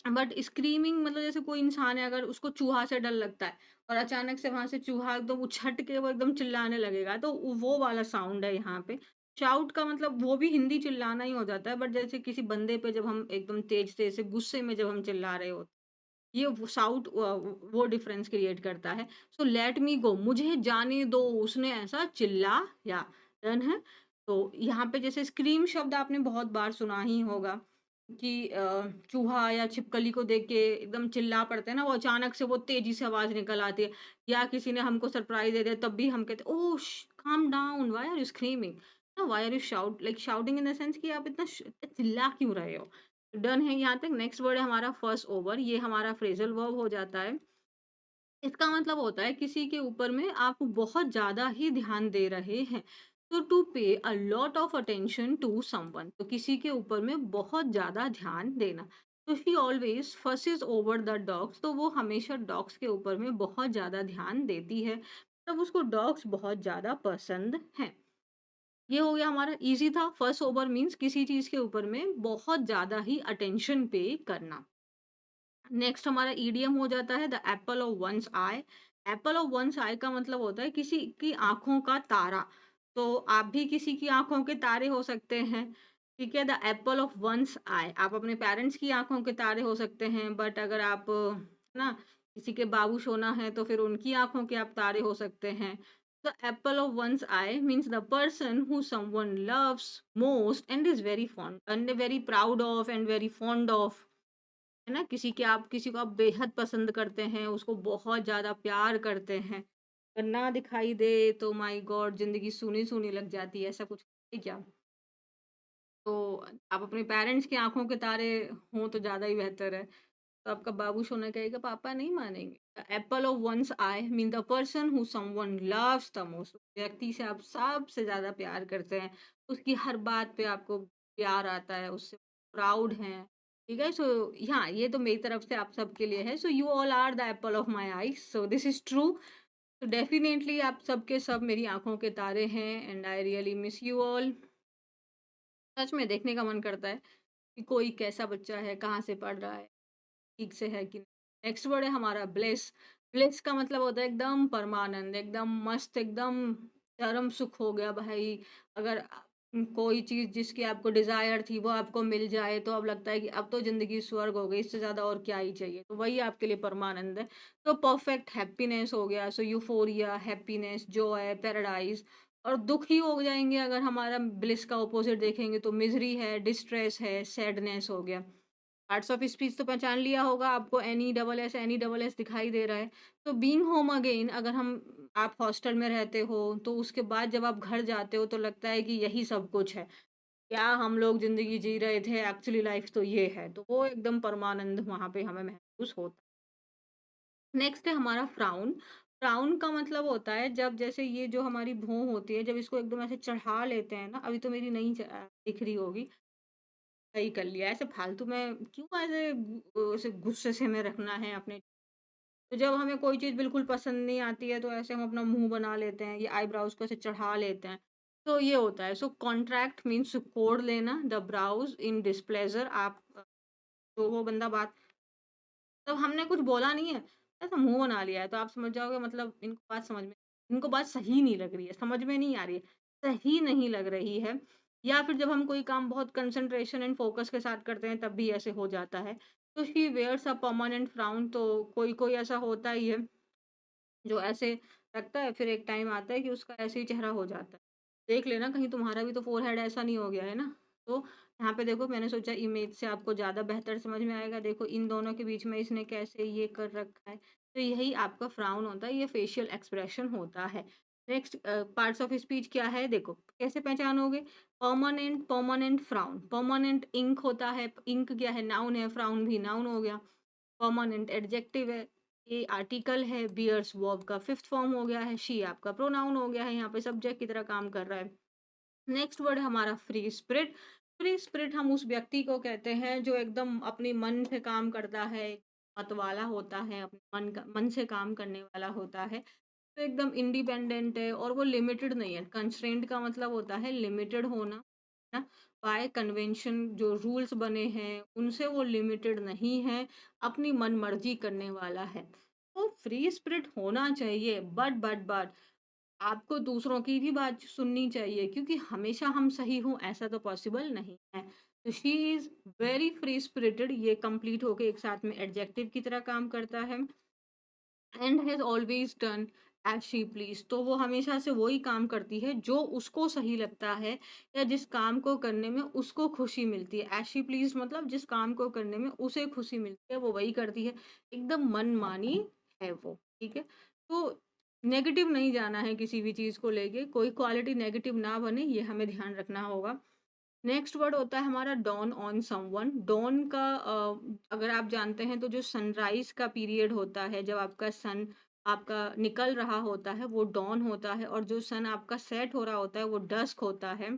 बट स्क्रीमिंग मतलब जैसे कोई इंसान है, अगर उसको चूहा से डर लगता है और अचानक से वहां से चूहा एकदम उछट के वो एकदम चिल्लाने लगेगा, तो वो वाला साउंड है यहाँ पे। शाउट का मतलब वो भी हिंदी चिल्लाना ही हो जाता है, बट जैसे किसी बंदे पे जब हम एकदम तेज तेज से गुस्से में जब हम चिल्ला रहे होते, ये वो साउट वो डिफरेंस क्रिएट करता है। सो लेट मी गो, मुझे जाने दो, उसने ऐसा चिल्लाया। डन है। तो यहाँ पे जैसे स्क्रीम शब्द आपने बहुत बार सुना ही होगा कि चूहा या छिपकली को देख के एकदम चिल्ला पड़ते हैं ना, वो अचानक से वो तेजी से आवाज निकल आती है, या किसी ने हमको सरप्राइज दे दिया तब भी हम कहते हैं, oh calm down, why are you screaming, ना why are you shouting in the sense कि आप इतना चिल्ला क्यों रहे हो। डन है यहाँ तक। नेक्स्ट वर्ड है हमारा फर्स्ट ओवर, ये हमारा फ्रेजल वर्ब हो जाता है। इसका मतलब होता है किसी के ऊपर में आप बहुत ज़्यादा ही ध्यान दे रहे हैं। तो to pay a lot of attention to someone, तो किसी के ऊपर में बहुत ज़्यादा ध्यान देना। तो she always fusses over the dogs, तो वो हमेशा डॉग्स के ऊपर में बहुत ज़्यादा ध्यान देती है। तब उसको डॉग्स बहुत ज़्यादा पसंद हैं। ये हो गया हमारा इजी था। फर्स्ट ओवर मीन्स किसी चीज़ के ऊपर में बहुत ज़्यादा ही अटेंशन पे करना। नेक्स्ट हमारा ईडीएम हो जाता है the apple of once I. Apple of once I का मतलब होता है किसी की आंखों का तारा। तो आप भी किसी की आंखों के तारे हो सकते हैं। ठीक है, the apple of once I, आप अपने पेरेंट्स की आंखों के तारे हो सकते हैं, बट अगर आप ना किसी के बाबू सोना है तो फिर उनकी आंखों के आप तारे हो सकते हैं। The apple of once I means the person who someone loves most and is very fond and very proud of and very fond of, है ना? किसी को आप बेहद पसंद करते हैं, उसको बहुत ज़्यादा प्यार करते हैं। अगर ना दिखाई दे तो माय गॉड ज़िंदगी सूनी-सूनी लग जाती है, ऐसा कुछ है क्या? तो आप अपने पेरेंट्स की आँखों के तारे हों तो ज़्यादा ही बेहतर है। तो आपका बाबू सोना कहेगा पापा नहीं मानेंगे। Apple of once I mean the person who someone loves the most, व्यक्ति से आप सबसे ज़्यादा प्यार करते हैं, उसकी हर बात पे आपको प्यार आता है, उससे प्राउड हैं। ठीक है? सो हाँ, ये तो मेरी तरफ से आप सबके लिए है। So you all are the apple of my eyes, so this is true. तो डेफिनिटली आप सब के सब मेरी आँखों के तारे हैं and I really miss you all. सच में देखने का मन करता है कि कोई कैसा बच्चा है, कहाँ से पढ़ रहा है, ठीक से है कि नहीं। नेक्स्ट वर्ड है हमारा ब्लिस। ब्लिस का मतलब होता है एकदम परमानंद, एकदम मस्त, एकदम चरम सुख हो गया भाई। अगर कोई चीज़ जिसकी आपको डिज़ायर थी वो आपको मिल जाए तो अब लगता है कि अब तो ज़िंदगी स्वर्ग हो गई, इससे ज़्यादा और क्या ही चाहिए। तो वही आपके लिए परमानंद है। तो परफेक्ट हैप्पीनेस हो गया, सो यूफ़ोरिया, हैप्पीनेस, जॉय, पैराडाइज़। और दुखी हो जाएँगे अगर हमारा ब्लिस का अपोज़िट देखेंगे तो मिज़री है, डिस्ट्रेस है, सैडनेस हो गया। पार्ट्स ऑफ स्पीच तो पहचान लिया होगा आपको, एनी डबल एस दिखाई दे रहा है। तो बीइंग होम अगेन, अगर हम आप हॉस्टल में रहते हो तो उसके बाद जब आप घर जाते हो तो लगता है कि यही सब कुछ है। क्या हम लोग ज़िंदगी जी रहे थे, एक्चुअली लाइफ तो ये है। तो वो एकदम परमानंद वहाँ पे हमें महसूस होता है। नेक्स्ट है हमारा फ्राउन। फ्राउन का मतलब होता है जब जैसे ये जो हमारी भौं होती है, जब इसको एकदम ऐसे चढ़ा लेते हैं ना, अभी तो मेरी नहीं दिख रही होगी, सही कर लिया। ऐसे फालतू में क्यों ऐसे गुस्से से में रखना है अपने। तो जब हमें कोई चीज़ बिल्कुल पसंद नहीं आती है तो ऐसे हम अपना मुँह बना लेते हैं, ये आईब्रोज़ को ऐसे चढ़ा लेते हैं। तो ये होता है। सो कॉन्ट्रैक्ट मीन्स कोड लेना, द ब्राउज़ इन डिस्प्लेज़र आप तो वो बंदा बात तब हमने कुछ बोला नहीं है, ऐसा मुँह बना लिया है, तो आप समझ जाओगे मतलब इनको बात सही नहीं लग रही है, समझ में नहीं आ रही है, सही नहीं लग रही है। या फिर जब हम कोई काम बहुत कंसंट्रेशन एंड फ़ोकस के साथ करते हैं, तब भी ऐसे हो जाता है। तो she wears a permanent frown तो कोई-कोई ऐसा होता ही है। जो ऐसे रखता है, फिर एक टाइम आता है कि उसका ऐसे ही चेहरा हो जाता है। देख लेना कहीं तुम्हारा भी तो फ़ोरहेड ऐसा नहीं हो गया है ना? तो यहाँ पे देखो मैंने सोचा इमेज से आपको ज़्यादा बेहतर समझ में आएगा। देखो इन दोनों के बीच में इसने कैसे ये कर रखा है। तो यही आपका फ्राउन होता है, ये फेशियल एक्सप्रेशन होता है। नेक्स्ट पार्ट्स ऑफ स्पीच क्या है देखो, कैसे पहचानोगे? Permanent permanent frown, permanent ink होता है, इंक क्या है? नाउन है, फ्राउन भी नाउन हो गया। परमानेंट एडजेक्टिव है, ये आर्टिकल है, बियर्स वर्ब का फिफ्थ फॉर्म हो गया है, शी आपका प्रोनाउन हो गया है, यहाँ पे सब्जेक्ट की तरह काम कर रहा है। नेक्स्ट वर्ड है हमारा फ्री स्पिरिट। फ्री स्पिरिट हम उस व्यक्ति को कहते हैं जो एकदम अपने मन से काम करता है, मत वाला होता है, अपने मन से काम करने वाला होता है, तो एकदम इंडिपेंडेंट है और वो लिमिटेड नहीं है। कंस्ट्रेंट का मतलब होता है लिमिटेड होना, है ना? बाय कन्वेंशन जो रूल्स बने हैं, उनसे वो लिमिटेड नहीं है, अपनी मनमर्जी करने वाला है। तो फ्री स्पिरिट होना चाहिए, बट आपको दूसरों की भी बात सुननी चाहिए क्योंकि हमेशा हम सही हों ऐसा तो पॉसिबल नहीं है। तो she is very free spirited, ये कंप्लीट होके एक साथ में एडजेक्टिव की तरह काम करता है। And has always done as she please, तो वो हमेशा से वही काम करती है जो उसको सही लगता है या जिस काम को करने में उसको खुशी मिलती है। एज़ शी प्लीज़ मतलब जिस काम को करने में उसे खुशी मिलती है वो वही करती है। एकदम मनमानी है वो, ठीक है? तो नेगेटिव नहीं जाना है किसी भी चीज़ को लेके, कोई क्वालिटी नेगेटिव ना बने ये हमें ध्यान रखना होगा। नेक्स्ट वर्ड होता है हमारा डॉन ऑन समवन। डॉन का अगर आप जानते हैं तो जो सनराइज का पीरियड होता है जब आपका सन आपका निकल रहा होता है वो डॉन होता है और जो सन आपका सेट हो रहा होता है वो डस्क होता है।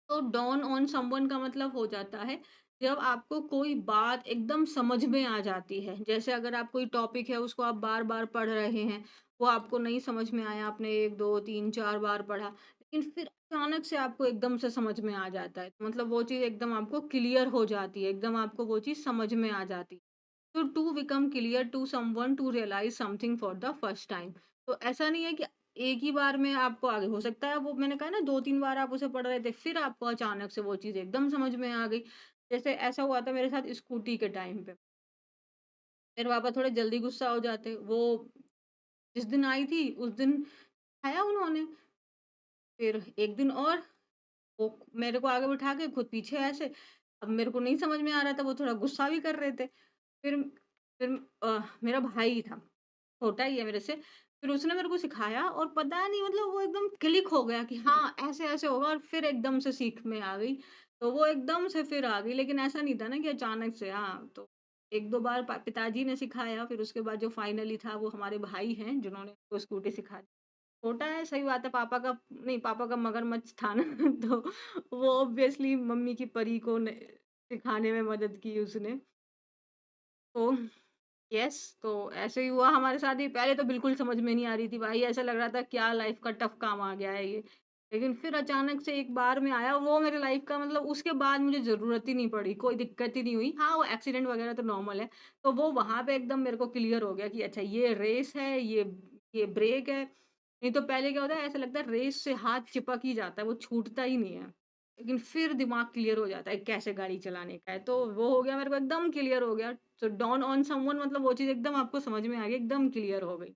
तो डॉन ऑन समवन का मतलब हो जाता है जब आपको कोई बात एकदम समझ में आ जाती है। जैसे अगर आप कोई टॉपिक है उसको आप बार-बार पढ़ रहे हैं, वो आपको नहीं समझ में आया, आपने 1, 2, 3, 4 बार पढ़ा, लेकिन फिर अचानक से आपको एकदम से समझ में आ जाता है। मतलब वो चीज़ एकदम आपको क्लियर हो जाती है, एकदम आपको वो चीज़ समझ में आ जाती है। तो to become clear to someone to realise something for the first time. तो ऐसा नहीं है कि एक ही बार में आपको आगे हो सकता है वो मैंने कहा ना 2-3 बार आप उसे पढ़ रहे थे, फिर आपको अचानक से वो चीज़ एकदम समझ में आ गई। जैसे ऐसा हुआ था मेरे साथ स्कूटी के टाइम पे। मेरे पापा थोड़े जल्दी गुस्सा हो जाते। वो जिस दिन आई थी उस दिन खाया उन्होंने, फिर एक दिन और वो मेरे को आगे बिठा के खुद पीछे ऐसे। अब मेरे को नहीं समझ में आ रहा था, वो थोड़ा गुस्सा भी कर रहे थे। फिर फिर मेरा भाई था, छोटा ही है मेरे से, फिर उसने मेरे को सिखाया और पता नहीं मतलब वो एकदम क्लिक हो गया कि हाँ, ऐसे-ऐसे होगा और फिर एकदम से सीख में आ गई। तो वो एकदम से फिर आ गई, लेकिन ऐसा नहीं था ना कि अचानक से हाँ, तो 1-2 बार पिताजी ने सिखाया, फिर उसके बाद जो फाइनली था वो हमारे भाई हैं, जिन्होंने उसको स्कूटी सिखा दी। छोटा है, सही बात है, पापा का मगरमच्छ था ना तो वो ऑब्वियसली मम्मी की परी को न सिखाने में मदद की उसने। तो यस, तो ऐसे ही हुआ हमारे साथ ही। पहले तो बिल्कुल समझ में नहीं आ रही थी भाई, ऐसा लग रहा था क्या लाइफ़ का टफ़ काम आ गया है ये। लेकिन फिर अचानक से एक बार में आया वो मेरे लाइफ़ का मतलब उसके बाद मुझे ज़रूरत ही नहीं पड़ी, कोई दिक्कत ही नहीं हुई। हाँ, वो एक्सीडेंट वग़ैरह तो नॉर्मल है। तो वो वहाँ पे एकदम मेरे को क्लियर हो गया कि अच्छा ये रेस है, ये ब्रेक है। नहीं तो पहले क्या होता है ऐसा लगता है रेस से हाथ चिपक ही जाता है, वो छूटता ही नहीं है। लेकिन फिर दिमाग क्लियर हो जाता है कैसे गाड़ी चलाने का है, तो वो हो गया मेरे को एकदम क्लियर हो गया। तो डॉन ऑन समवन मतलब वो चीज़ एकदम आपको समझ में आ गई, एकदम क्लियर हो गई।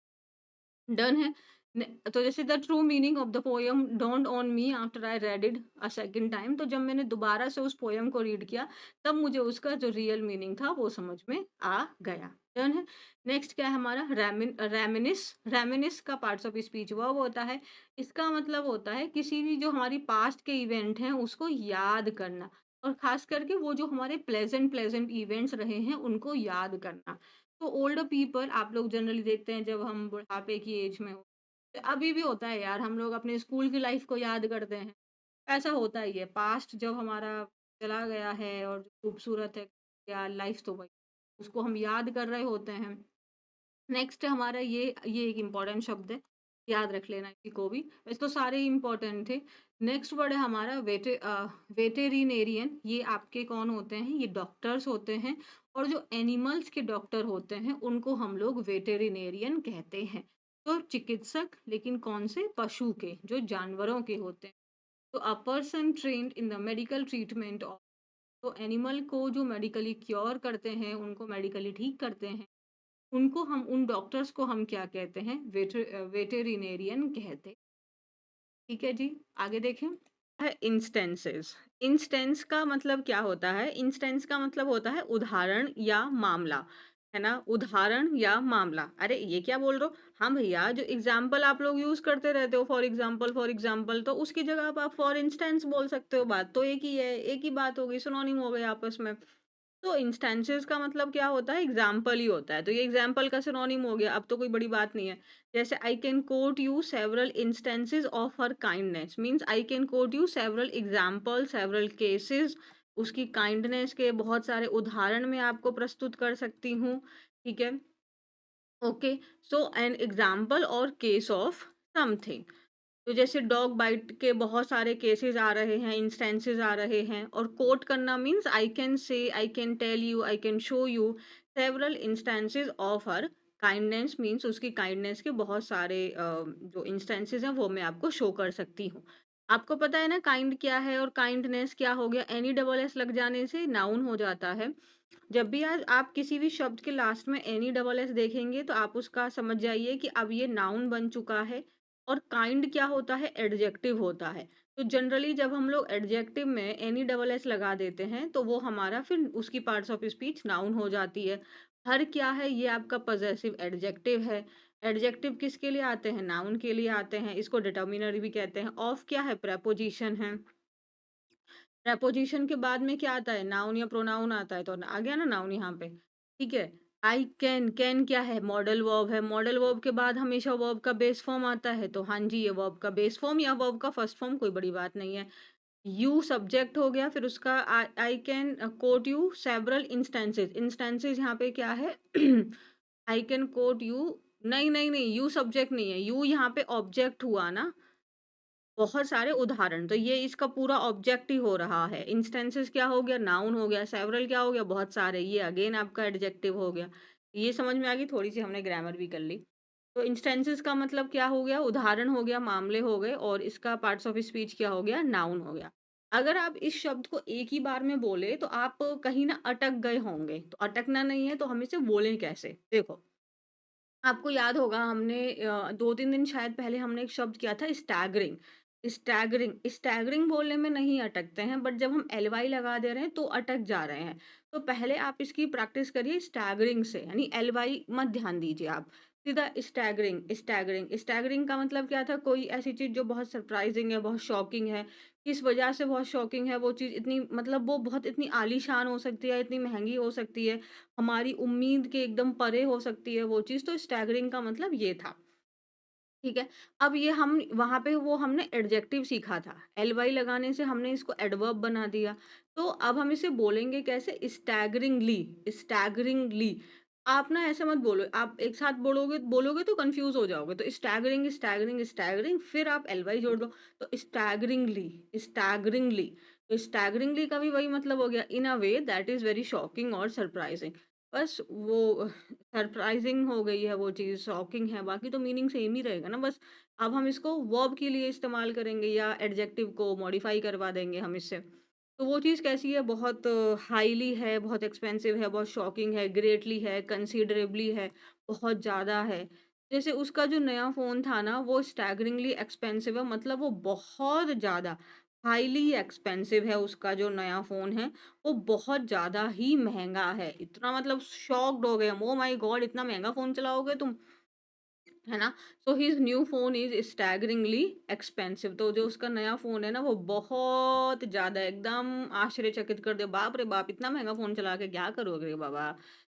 डन है। ने तो जैसे the true meaning of the poem dawned on me after I read it a second time, तो जब मैंने दोबारा से उस पोएम को रीड किया, तब मुझे उसका जो रियल मीनिंग था वो समझ में आ गया। डन है। नेक्स्ट क्या है हमारा रेमिनिस। रेमिनिस का पार्ट्स ऑफ स्पीच वर्ब होता है। इसका मतलब होता है किसी भी जो हमारी पास्ट के इवेंट हैं उसको याद करना और खास करके वो जो हमारे प्लेजेंट प्लेजेंट इवेंट्स रहे हैं उनको याद करना। तो ओल्डर पीपल आप लोग जनरली देखते हैं जब हम बुढ़ापे की एज में हो, अभी भी होता है यार, हम लोग अपने स्कूल की लाइफ को याद करते हैं। ऐसा होता ही है, पास्ट जब हमारा चला गया है और जो खूबसूरत है यार लाइफ तो वही, उसको हम याद कर रहे होते हैं। नेक्स्ट हमारा ये एक इम्पोर्टेंट शब्द है, याद रख लेना इसी को भी। वैसे तो सारे ही इम्पोर्टेंट थे। नेक्स्ट वर्ड है हमारा वेटेरिनेरियन। ये आपके कौन होते हैं? ये डॉक्टर्स होते हैं और जो एनिमल्स के डॉक्टर होते हैं, उनको हम लोग वेटेरिनेरियन कहते हैं। तो चिकित्सक, लेकिन कौन से? पशु के, जो जानवरों के होते हैं। तो a person trained in the medical treatment of, तो एनिमल को जो मेडिकली क्योर करते हैं, उनको मेडिकली ठीक करते हैं, उनको हम उन डॉक्टर्स को हम क्या कहते हैं? वेटेरिनेरियन कहते हैं। ठीक है जी, आगे देखें। है इंस्टेंसेस। इंस्टेंस का मतलब क्या होता है? इंस्टेंस का मतलब होता है उदाहरण या मामला, है ना? उदाहरण या मामला। अरे ये क्या बोल रहे हो? हाँ भैया, जो एग्जाम्पल आप लोग यूज करते रहते हो, फॉर एग्जाम्पल, तो उसकी जगह आप फॉर इंस्टेंस बोल सकते हो। बात तो एक ही है, एक ही बात हो गई, सिनोनिम हो गए आपस में। तो इंस्टेंसेस का मतलब क्या होता है? एग्जाम्पल ही होता है। तो ये एग्जाम्पल का सिनोनिम हो गया, अब तो कोई बड़ी बात नहीं है। जैसे I can coat you several instances of her kindness, means I can coat you several example, several cases, उसकी काइंडनेस के बहुत सारे उदाहरण मैं आपको प्रस्तुत कर सकती हूँ। ठीक है, ओके। सो एन एग्जाम्पल और केस ऑफ समथिंग। तो जैसे डॉग बाइट के बहुत सारे केसेस आ रहे हैं, इंस्टेंसेस आ रहे हैं, और कोट करना means I can say, I can tell you, I can show you several instances of her kindness, means उसकी काइंडनेस के बहुत सारे जो इंस्टेंसेस हैं वो मैं आपको शो कर सकती हूँ। आपको पता है ना काइंड क्या है और काइंडनेस क्या हो गया? एनी डबल एस लग जाने से नाउन हो जाता है। जब भी आज आप किसी भी शब्द के लास्ट में एनी डबल एस देखेंगे तो आप उसका समझ जाइए कि अब ये नाउन बन चुका है। और काइंड क्या होता है? एडजेक्टिव होता है। तो जनरली जब हम लोग एडजेक्टिव में एनी डबल एस लगा देते हैं तो वो हमारा फिर उसकी पार्ट्स ऑफ स्पीच नाउन हो जाती है। हर क्या है? ये आपका पजेसिव एडजेक्टिव है। एडजेक्टिव किसके लिए आते हैं? नाउन के लिए आते हैं। इसको डिटर्मिनर भी कहते हैं। ऑफ क्या है? प्रेपोजिशन है। प्रेपोजिशन के बाद में क्या आता है? नाउन या प्रोनाउन आता है, तो आ गया ना नाउन यहाँ पे। ठीक है। आई कैन, कैन क्या है? मॉडल वर्ब है। मॉडल वर्ब के बाद हमेशा वर्ब का बेस फॉर्म आता है, तो हाँ जी, ये वर्ब का बेस फॉर्म या वर्ब का फर्स्ट फॉर्म, कोई बड़ी बात नहीं है। यू सब्जेक्ट हो गया, फिर उसका I can coat you several instances. Instances यहाँ पे क्या है? आई कैन कोट यू, नहीं नहीं नहीं, यू सब्जेक्ट नहीं है, यू यहाँ पे ऑब्जेक्ट हुआ ना। बहुत सारे उदाहरण, तो ये इसका पूरा ऑब्जेक्ट ही हो रहा है। इंस्टेंसेस क्या हो गया? नाउन हो गया। सेवरल क्या हो गया? बहुत सारे, ये अगेन आपका एडजेक्टिव हो गया। ये समझ में आ गई? थोड़ी सी हमने ग्रामर भी कर ली। तो इंस्टेंसेस का मतलब क्या हो गया? उदाहरण हो गया, मामले हो गए, और इसका पार्ट्स ऑफ स्पीच क्या हो गया? नाउन हो गया। अगर आप इस शब्द को एक ही बार में बोले तो आप कहीं ना अटक गए होंगे, तो अटकना नहीं है, तो हम इसे बोलें कैसे? देखो, आपको याद होगा हमने 2-3 दिन शायद पहले हमने एक शब्द किया था स्टैगरिंग। स्टैगरिंग, स्टैगरिंग बोलने में नहीं अटकते हैं, बट जब हम एल-वाई लगा दे रहे हैं तो अटक जा रहे हैं। तो पहले आप इसकी प्रैक्टिस करिए स्टैगरिंग से, यानी एल-वाई मत ध्यान दीजिए आप। सीधा स्टैगरिंग, स्टैगरिंग। स्टैगरिंग का मतलब क्या था? कोई ऐसी चीज़ जो बहुत सरप्राइज़िंग है, बहुत शॉकिंग है। किस वजह से बहुत शॉकिंग है वो चीज़? इतनी मतलब वो बहुत इतनी आलीशान हो सकती है, इतनी महँगी हो सकती है, हमारी उम्मीद के एकदम परे हो सकती है वो चीज़, तो स्टैगरिंग का मतलब ये था। ठीक है। अब ये हम वहाँ पे वो हमने एडजेक्टिव सीखा था। एल-वाई लगाने से हमने इसको एडवर्ब बना दिया। तो अब हम इसे बोलेंगे कैसे? स्टैगरिंगली, स्टैगरिंगली। आप ना ऐसे मत बोलो, आप एक साथ बोलोगे बोलोगे तो कन्फ्यूज़ हो जाओगे। तो स्टैगरिंग, स्टैगरिंग, स्टैगरिंग, फिर आप एल-वाई जोड़ दो। तो स्टैगरिंगली, स्टैगरिंगली। तो स्टैगरिंगली का भी वही मतलब हो गया, in a way that is very shocking और सरप्राइजिंग। बस वो सरप्राइजिंग हो गई है वो चीज़, शॉकिंग है, बाकी तो मीनिंग सेम ही रहेगा ना बस। अब हम इसको वर्ब के लिए इस्तेमाल करेंगे या एडजेक्टिव को मॉडिफाई करवा देंगे हम इससे। तो वो चीज़ कैसी है? बहुत हाईली है, बहुत एक्सपेंसिव है, बहुत शॉकिंग है, ग्रेटली है, कंसिडरेबली है, बहुत ज़्यादा है। जैसे उसका जो नया फ़ोन था ना, वो स्टैगरिंगली एक्सपेंसिव है, मतलब वो बहुत ज़्यादा हाईली एक्सपेंसिव है। उसका जो नया फ़ोन है वो बहुत ज़्यादा ही महँगा है। इतना मतलब शॉक्ड हो गए हम, ओह माय गॉड! इतना महँगा फ़ोन चलाओगे तुम? है ना? So his new phone is staggeringly expensive. तो जो उसका नया फ़ोन है ना, वो बहुत ज़्यादा एकदम आश्चर्यचकित कर दे, बाप रे बाप! इतना महँगा फ़ोन चला के क्या करोगे रे बाबा?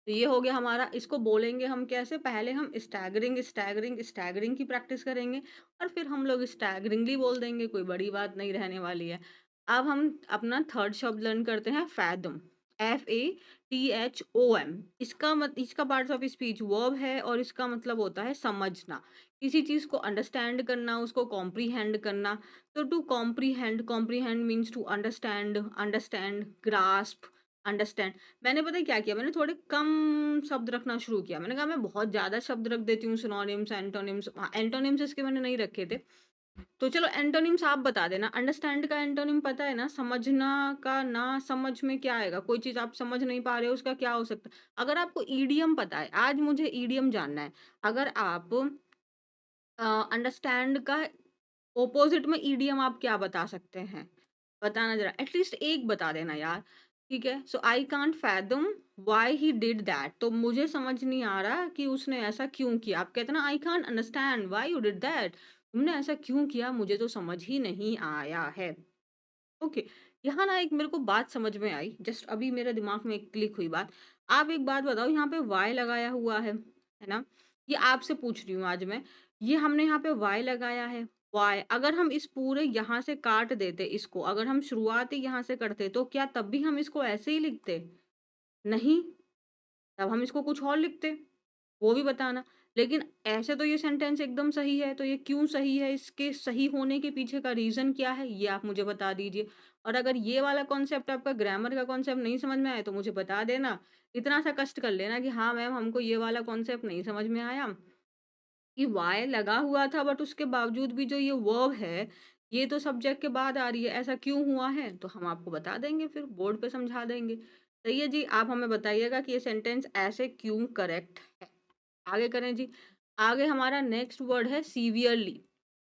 तो ये हो गया हमारा, इसको बोलेंगे हम कैसे? पहले हम स्टैगरिंग, स्टैगरिंग, स्टैगरिंग की प्रैक्टिस करेंगे और फिर हम लोग स्टैगरिंगली बोल देंगे, कोई बड़ी बात नहीं रहने वाली है। अब हम अपना थर्ड शब्द लर्न करते हैं, फैथम, FATHOM। इसका पार्ट्स ऑफ स्पीच वर्ब है और इसका मतलब होता है समझना। किसी चीज़ को अंडरस्टैंड करना, उसको कॉम्प्रिहेंड करना। तो to comprehend, comprehend means to understand, understand, grasp, understand. मैंने पता है क्या किया? मैंने थोड़े कम शब्द रखना शुरू किया। मैंने कहा मैं बहुत ज़्यादा शब्द रख देती हूँ, सिनोनिम्स, एंटोनिम्स। हाँ, एंटोनिम्स इसके मैंने नहीं रखे थे। तो चलो एंटोनिम्स आप बता देना। अंडरस्टैंड का एंटोनिम पता है ना? समझना का ना समझ में क्या आएगा? कोई चीज़ आप समझ नहीं पा रहे हो, उसका क्या हो सकता है? अगर आपको ईडियम पता है, आज मुझे ईडियम जानना है। अगर आप अंडरस्टैंड का ऑपोजिट में ईडीएम आप क्या बता सकते हैं? बताना ज़रा, एटलीस्ट एक बता देना यार, ठीक है? So I can't fathom why he did that. तो मुझे समझ नहीं आ रहा कि उसने ऐसा क्यों किया। आप कहते हैं ना, I can't understand why you did that. तुमने ऐसा क्यों किया? मुझे तो समझ ही नहीं आया है। ओके, यहाँ ना एक मेरे को बात समझ में आई, जस्ट अभी मेरे दिमाग में एक क्लिक हुई बात। आप एक बात बताओ, यहाँ पे वाई लगाया हुआ है ना? ये आपसे पूछ रही हूँ आज मैं। ये हमने यहाँ पे वाई लगाया है, वाई अगर हम इस पूरे यहाँ से काट देते इसको, अगर हम शुरुआत ही यहाँ से करते, तो क्या तब भी हम इसको ऐसे ही लिखते? नहीं, तब हम इसको कुछ और लिखते। वो भी बताना। लेकिन ऐसे तो ये सेंटेंस एकदम सही है, तो ये क्यों सही है? इसके सही होने के पीछे का रीज़न क्या है? ये आप मुझे बता दीजिए। और अगर ये वाला कॉन्सेप्ट, आपका ग्रामर का कॉन्सेप्ट नहीं समझ में आया, तो मुझे बता देना। इतना सा कष्ट कर लेना कि हाँ मैम, हमको ये वाला कॉन्सेप्ट नहीं समझ में आया, कि व्हाय लगा हुआ था बट उसके बावजूद भी जो ये वर्ब है, ये तो सब्जेक्ट के बाद आ रही है, ऐसा क्यों हुआ है? तो हम आपको बता देंगे, फिर बोर्ड पे समझा देंगे। सही है जी, आप हमें बताइएगा कि ये सेंटेंस ऐसे क्यों करेक्ट है। आगे करें जी। आगे हमारा नेक्स्ट वर्ड है सीवियरली।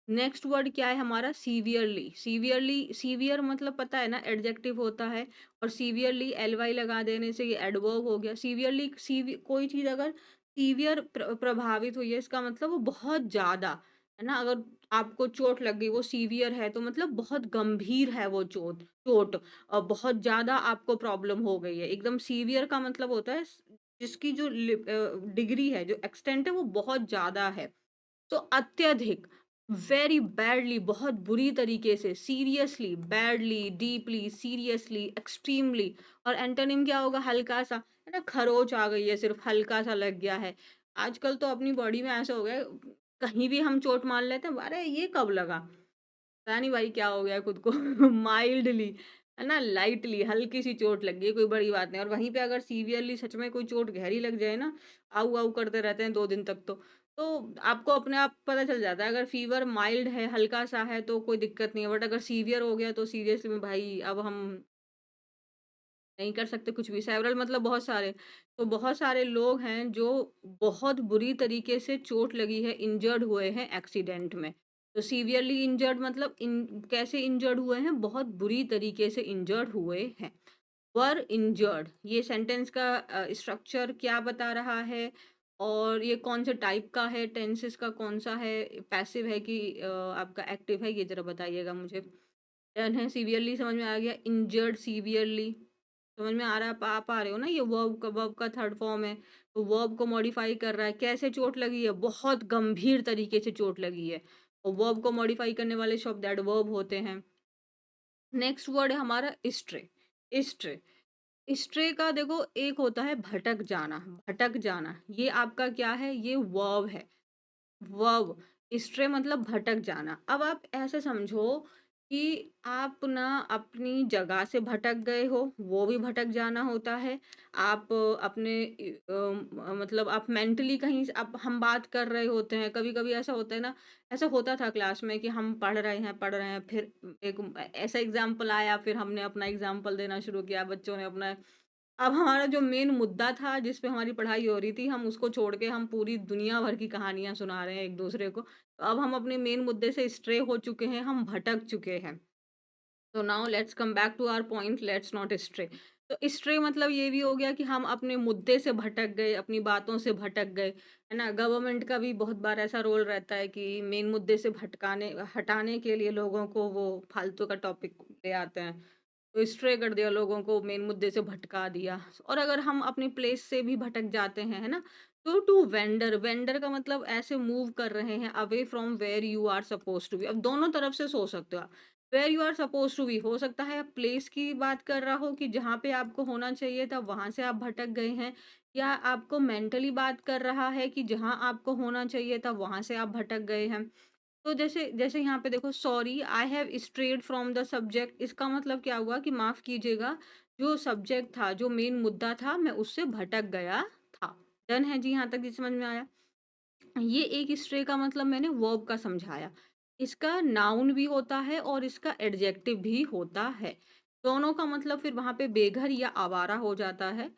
नेक्स्ट वर्ड क्या है हमारा? सीवियरली। सीवियरली, सीवियर मतलब पता है ना, एडजेक्टिव होता है। और सीवियरली एल वाई लगा देने से ये एडवर्ब हो गया। सीवियरली, कोई चीज अगर सीवियर प्रभावित हुई है, इसका मतलब वो बहुत ज्यादा, है ना? अगर आपको चोट लग गई, वो सीवियर है, तो मतलब बहुत गंभीर है वो चोट। चोट बहुत ज्यादा आपको प्रॉब्लम हो गई है। एकदम सीवियर का मतलब होता है जिसकी जो डिग्री है, जो एक्सटेंट है, वो बहुत ज्यादा है। तो अत्यधिक, वेरी बैडली, बहुत बुरी तरीके से, seriously, badly, deeply, seriously, extremely. और एंटोनिम क्या होगा? हल्का सा, है ना? खरोच आ गई है, सिर्फ हल्का सा लग गया है। आजकल तो अपनी बॉडी में ऐसा हो गया है, कहीं भी हम चोट मार लेते हैं, अरे ये कब लगा? पता नहीं भाई क्या हो गया खुद को। माइल्डली, है ना, लाइटली, हल्की सी चोट लग गई, कोई बड़ी बात नहीं। और वहीं पे अगर सीवियरली सच में कोई चोट गहरी लग जाए ना, आऊ आऊ करते रहते हैं 2 दिन तक, तो आपको अपने आप पता चल जाता है। अगर फीवर माइल्ड है, हल्का सा है, तो कोई दिक्कत नहीं है, बट अगर सीवियर हो गया, तो सीरियसली में भाई अब हम नहीं कर सकते कुछ भी। सेवरल मतलब बहुत सारे। तो बहुत सारे लोग हैं जो बहुत बुरी तरीके से चोट लगी है, इंजर्ड हुए हैं एक्सीडेंट में। तो सीवियरली इंजर्ड मतलब कैसे इंजर्ड हुए हैं? बहुत बुरी तरीके से इंजर्ड हुए हैं। वर इंजर्ड, ये सेंटेंस का स्ट्रक्चर क्या बता रहा है? और ये कौन से टाइप का है? टेंसेस का कौन सा है? पैसिव है कि आपका एक्टिव है? ये जरा बताइएगा मुझे। डन है, सीवियरली समझ में आ गया। इंजर्ड, सीवियरली समझ में आ रहा है? पा पा रहे हो ना? ये वर्ब का थर्ड फॉर्म है। तो वर्ब को मॉडिफाई कर रहा है। कैसे चोट लगी है? बहुत गंभीर तरीके से चोट लगी है। और वर्ब को मॉडिफाई करने वाले शब्द एडवर्ब होते हैं। नेक्स्ट वर्ड है हमारा स्ट्रे। स्ट्रे, स्ट्रे का देखो एक होता है भटक जाना। भटक जाना, ये आपका क्या है? ये वर्ब है। वर्ब, स्ट्रे मतलब भटक जाना। अब आप ऐसे समझो कि आप ना अपनी जगह से भटक गए हो, वो भी भटक जाना होता है। आप अपने मतलब आप मेंटली कहीं से, आप हम बात कर रहे होते हैं, कभी-कभी ऐसा होता है ना, ऐसा होता था क्लास में कि हम पढ़ रहे हैं, फिर एक ऐसा एग्जाम्पल आया, फिर हमने अपना एग्जाम्पल देना शुरू किया, बच्चों ने अपना। अब हमारा जो मेन मुद्दा था, जिस पे हमारी पढ़ाई हो रही थी, हम उसको छोड़ के हम पूरी दुनिया भर की कहानियाँ सुना रहे हैं एक-दूसरे को। तो अब हम अपने मेन मुद्दे से स्ट्रे हो चुके हैं, हम भटक चुके हैं। तो now let's come back to our point, let's not stray. तो स्ट्रे मतलब ये भी हो गया कि हम अपने मुद्दे से भटक गए, अपनी बातों से भटक गए, है ना? गवर्नमेंट का भी बहुत बार ऐसा रोल रहता है कि मेन मुद्दे से भटकाने हटाने के लिए लोगों को वो फालतू का टॉपिक ले आते हैं। तो स्ट्रे कर दिया, लोगों को मेन मुद्दे से भटका दिया। और अगर हम अपनी प्लेस से भी भटक जाते हैं, है ना? तो टू वेंडर, वेंडर का मतलब ऐसे मूव कर रहे हैं away from where you are suppose to be. अब दोनों तरफ से सोच सकते हो आप। Where you are suppose to be, हो सकता है आप प्लेस की बात कर रहा हो कि जहाँ पे आपको होना चाहिए था वहां से आप भटक गए हैं, या आपको मेंटली बात कर रहा है कि जहाँ आपको होना चाहिए था वहां से आप भटक गए हैं। तो जैसे जैसे यहाँ पे देखो, sorry I have strayed from the subject, इसका मतलब क्या हुआ कि माफ कीजिएगा, जो सब्जेक्ट था, जो मेन मुद्दा था, मैं उससे भटक गया था। डन है जी, यहाँ तक जी समझ में आया। ये एक स्ट्रे का मतलब मैंने वर्ब का समझाया। इसका नाउन भी होता है और इसका एडजेक्टिव भी होता है। दोनों का मतलब फिर वहाँ पे बेघर या आवारा हो जाता है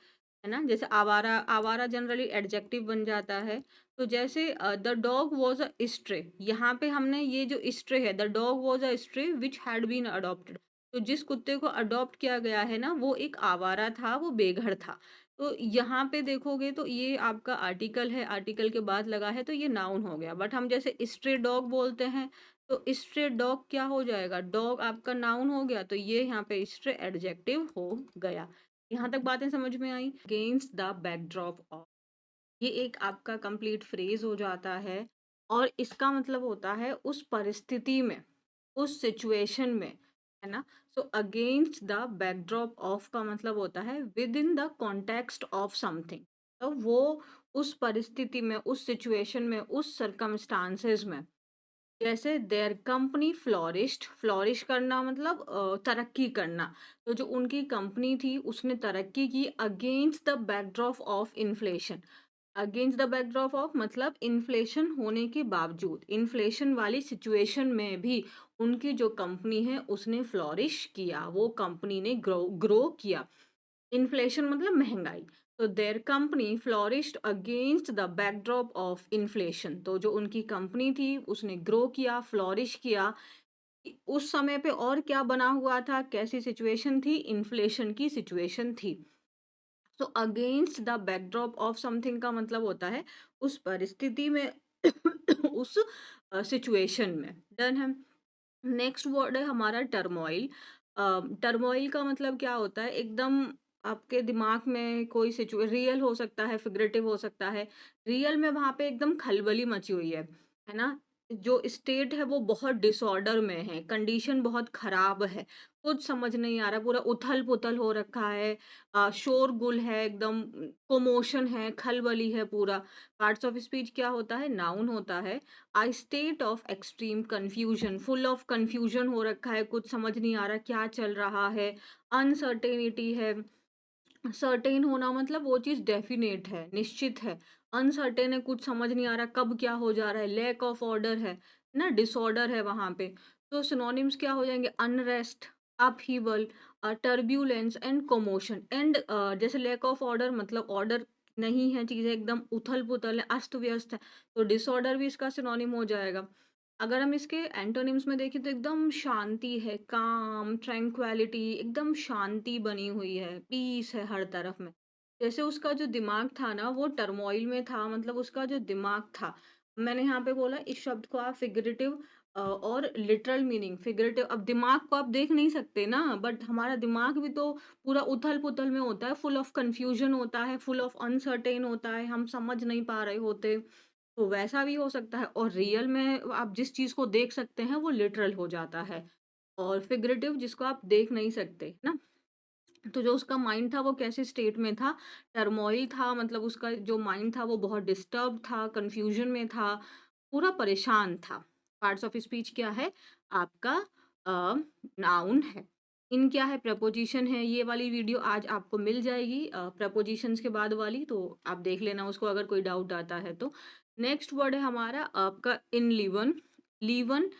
ना? जैसे आवारा, आवारा जनरली एडजेक्टिव बन जाता है। तो जैसे the dog was a stray, यहाँ पे हमने ये जो स्ट्रे है, the dog was a stray which had been adopted. तो जिस कुत्ते को अडॉप्ट किया गया है ना, वो एक आवारा था, वो बेघर था। तो यहाँ पे देखोगे तो ये आपका आर्टिकल है, आर्टिकल के बाद लगा है तो ये नाउन हो गया। बट हम जैसे स्ट्रे डॉग बोलते हैं, तो स्ट्रे डॉग क्या हो जाएगा? डॉग आपका नाउन हो गया, तो ये यहाँ पे स्ट्रे एडजेक्टिव हो गया। यहाँ तक बातें समझ में आई? अगेंस्ट द बैकड्रॉप ऑफ, ये एक आपका कंप्लीट फ्रेज हो जाता है, और इसका मतलब होता है उस परिस्थिति में, उस सिचुएशन में, है ना? So against the backdrop of का मतलब होता है with in the context of something. तो वो उस परिस्थिति में, उस सिचुएशन में, उस सर्कमस्टांसेस में, जैसे देयर कंपनी फ्लोरिश्ड, फ्लोरिश करना मतलब तरक्की करना। तो जो उनकी कंपनी थी उसने तरक्की की against the backdrop of inflation. Against the backdrop of मतलब इन्फ्लेशन होने के बावजूद, इन्फ्लेशन वाली सिचुएशन में भी उनकी जो कंपनी है उसने फ्लोरिश किया, वो कंपनी ने ग्रो ग्रो किया। इन्फ्लेशन मतलब महंगाई। तो their company flourished against the backdrop of inflation, तो जो उनकी कंपनी थी उसने ग्रो किया, फ्लोरिश किया। उस समय पे और क्या बना हुआ था, कैसी सिचुएशन थी? इन्फ्लेशन की सिचुएशन थी। तो against the backdrop of something का मतलब होता है उस परिस्थिति में उस सिचुएशन में। डन है। नेक्स्ट वर्ड है हमारा टर्मोइल। टर्मोइल का मतलब क्या होता है? एकदम आपके दिमाग में कोई सिचुए, रियल हो सकता है, फिगरेटिव हो सकता है। रियल में वहां पे एकदम खलबली मची हुई है ना? जो स्टेट है वो बहुत डिसऑर्डर में है, कंडीशन बहुत खराब है, कुछ समझ नहीं आ रहा, पूरा उथल पुथल हो रखा है, शोरगुल है, एकदम कोमोशन है, खलबली है पूरा। पार्ट्स ऑफ स्पीच क्या होता है? नाउन होता है। A state of extreme confusion, full of confusion हो रखा है, कुछ समझ नहीं आ रहा क्या चल रहा है। अनसर्टेनिटी है। सर्टेन होना मतलब वो चीज़ डेफिनेट है, निश्चित है। अनसर्टेन है, कुछ समझ नहीं आ रहा कब क्या हो जा रहा है। लैक ऑफ ऑर्डर है ना, डिसऑर्डर है वहां पे। तो सिनोनिम्स क्या हो जाएंगे? Unrest, upheaval, turbulence and commotion. And जैसे लैक ऑफ ऑर्डर मतलब ऑर्डर नहीं है, चीजें एकदम उथल पुथल है, अस्त व्यस्त है, तो डिसऑर्डर भी इसका सिनोनिम हो जाएगा। अगर हम इसके एंटोनिम्स में देखें तो एकदम शांति है, काम, ट्रैंक्विलिटी, एकदम शांति बनी हुई है, पीस है हर तरफ में। जैसे उसका जो दिमाग था ना वो टर्मोइल में था, मतलब उसका जो दिमाग था। मैंने यहाँ पे बोला इस शब्द को आप फिगरेटिव और लिटरल मीनिंग। फिगरेटिव, अब दिमाग को आप देख नहीं सकते ना, बट हमारा दिमाग भी तो पूरा उथल पुथल में होता है, फुल ऑफ कंफ्यूजन होता है, फुल ऑफ अनसर्टेन होता है, हम समझ नहीं पा रहे होते। तो वैसा भी हो सकता है, और रियल में आप जिस चीज़ को देख सकते हैं वो लिटरल हो जाता है, और फिगरेटिव जिसको आप देख नहीं सकते ना। तो जो उसका माइंड था वो कैसे स्टेट में था? टर्मोइल था, मतलब उसका जो माइंड था वो बहुत डिस्टर्ब था, कंफ्यूजन में था, पूरा परेशान था। पार्ट्स ऑफ स्पीच क्या है आपका? नाउन है। इन क्या है? प्रपोजिशन है। ये वाली वीडियो आज आपको मिल जाएगी प्रपोजिशंस के बाद वाली, तो आप देख लेना उसको अगर कोई डाउट आता है तो। नेक्स्ट वर्ड है हमारा आपका इन लीवन। लीवन,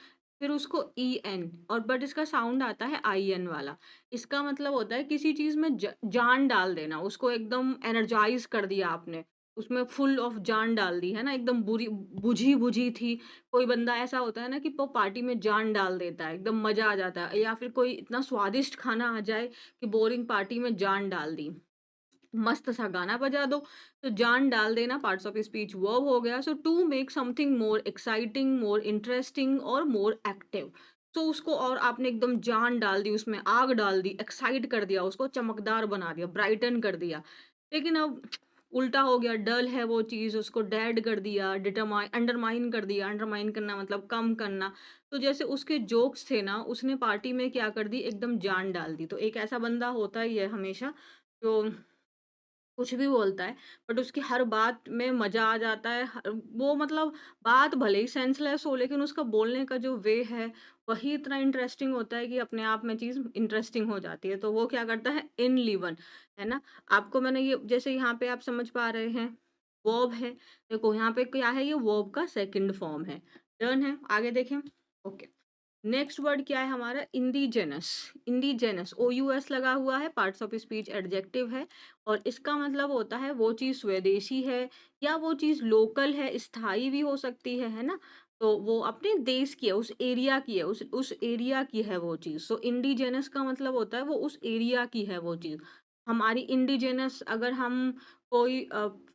फिर उसको ई एन, और बट इसका साउंड आता है आई एन वाला। इसका मतलब होता है किसी चीज में जान डाल देना, उसको एकदम एनर्जाइज कर दिया आपने, उसमें फुल ऑफ जान डाल दी है ना, एकदम बुरी बुझी बुझी थी। कोई बंदा ऐसा होता है ना कि वो पार्टी में जान डाल देता है, एकदम मजा आ जाता है, या फिर कोई इतना स्वादिष्ट खाना आ जाए कि बोरिंग पार्टी में जान डाल दी, मस्त सा गाना बजा दो, तो जान डाल देना पार्ट्स ऑफ स्पीच वर्ब हो गया। So to make something more exciting, more interesting और मोर एक्टिव। तो उसको और आपने एकदम जान डाल दी, उसमें आग डाल दी, एक्साइट कर दिया, उसको चमकदार बना दिया, ब्राइटन कर दिया। लेकिन अब उल्टा हो गया, डल है वो चीज़, उसको डेड कर दिया, अंडरमाइन कर दिया, अंडरमाइन करना मतलब कम करना। तो जैसे उसके जोक्स थे ना, उसने पार्टी में क्या कर दी, एकदम जान डाल दी। तो एक ऐसा बंदा होता ही है हमेशा, जो कुछ भी बोलता है, बट उसकी हर बात में मज़ा आ जाता है। वो मतलब बात भले ही सेंसलेस हो, लेकिन उसका बोलने का जो वे है, वही इतना इंटरेस्टिंग होता है कि अपने आप में चीज़ इंटरेस्टिंग हो जाती है। तो वो क्या करता है, इन लीवन, है ना? आपको मैंने ये जैसे यहाँ पे आप समझ पा रहे हैं, वर्ब है। देखो यहाँ पे क्या है, ये वर्ब का सेकंड फॉर्म है। डन है, आगे देखें। ओके। नेक्स्ट वर्ड क्या है हमारा, इंडिजेनस। इंडिजेनस, ओ यू एस लगा हुआ है, पार्ट्स ऑफ स्पीच एडजेक्टिव है, और इसका मतलब होता है वो चीज़ स्वदेशी है, या वो चीज़ लोकल है, स्थायी भी हो सकती है ना? तो वो अपने देश की है, उस एरिया की है, उस एरिया की है वो चीज़। सो इंडिजेनस का मतलब होता है वो उस एरिया की है वो चीज़। हमारी इंडिजेनस, अगर हम कोई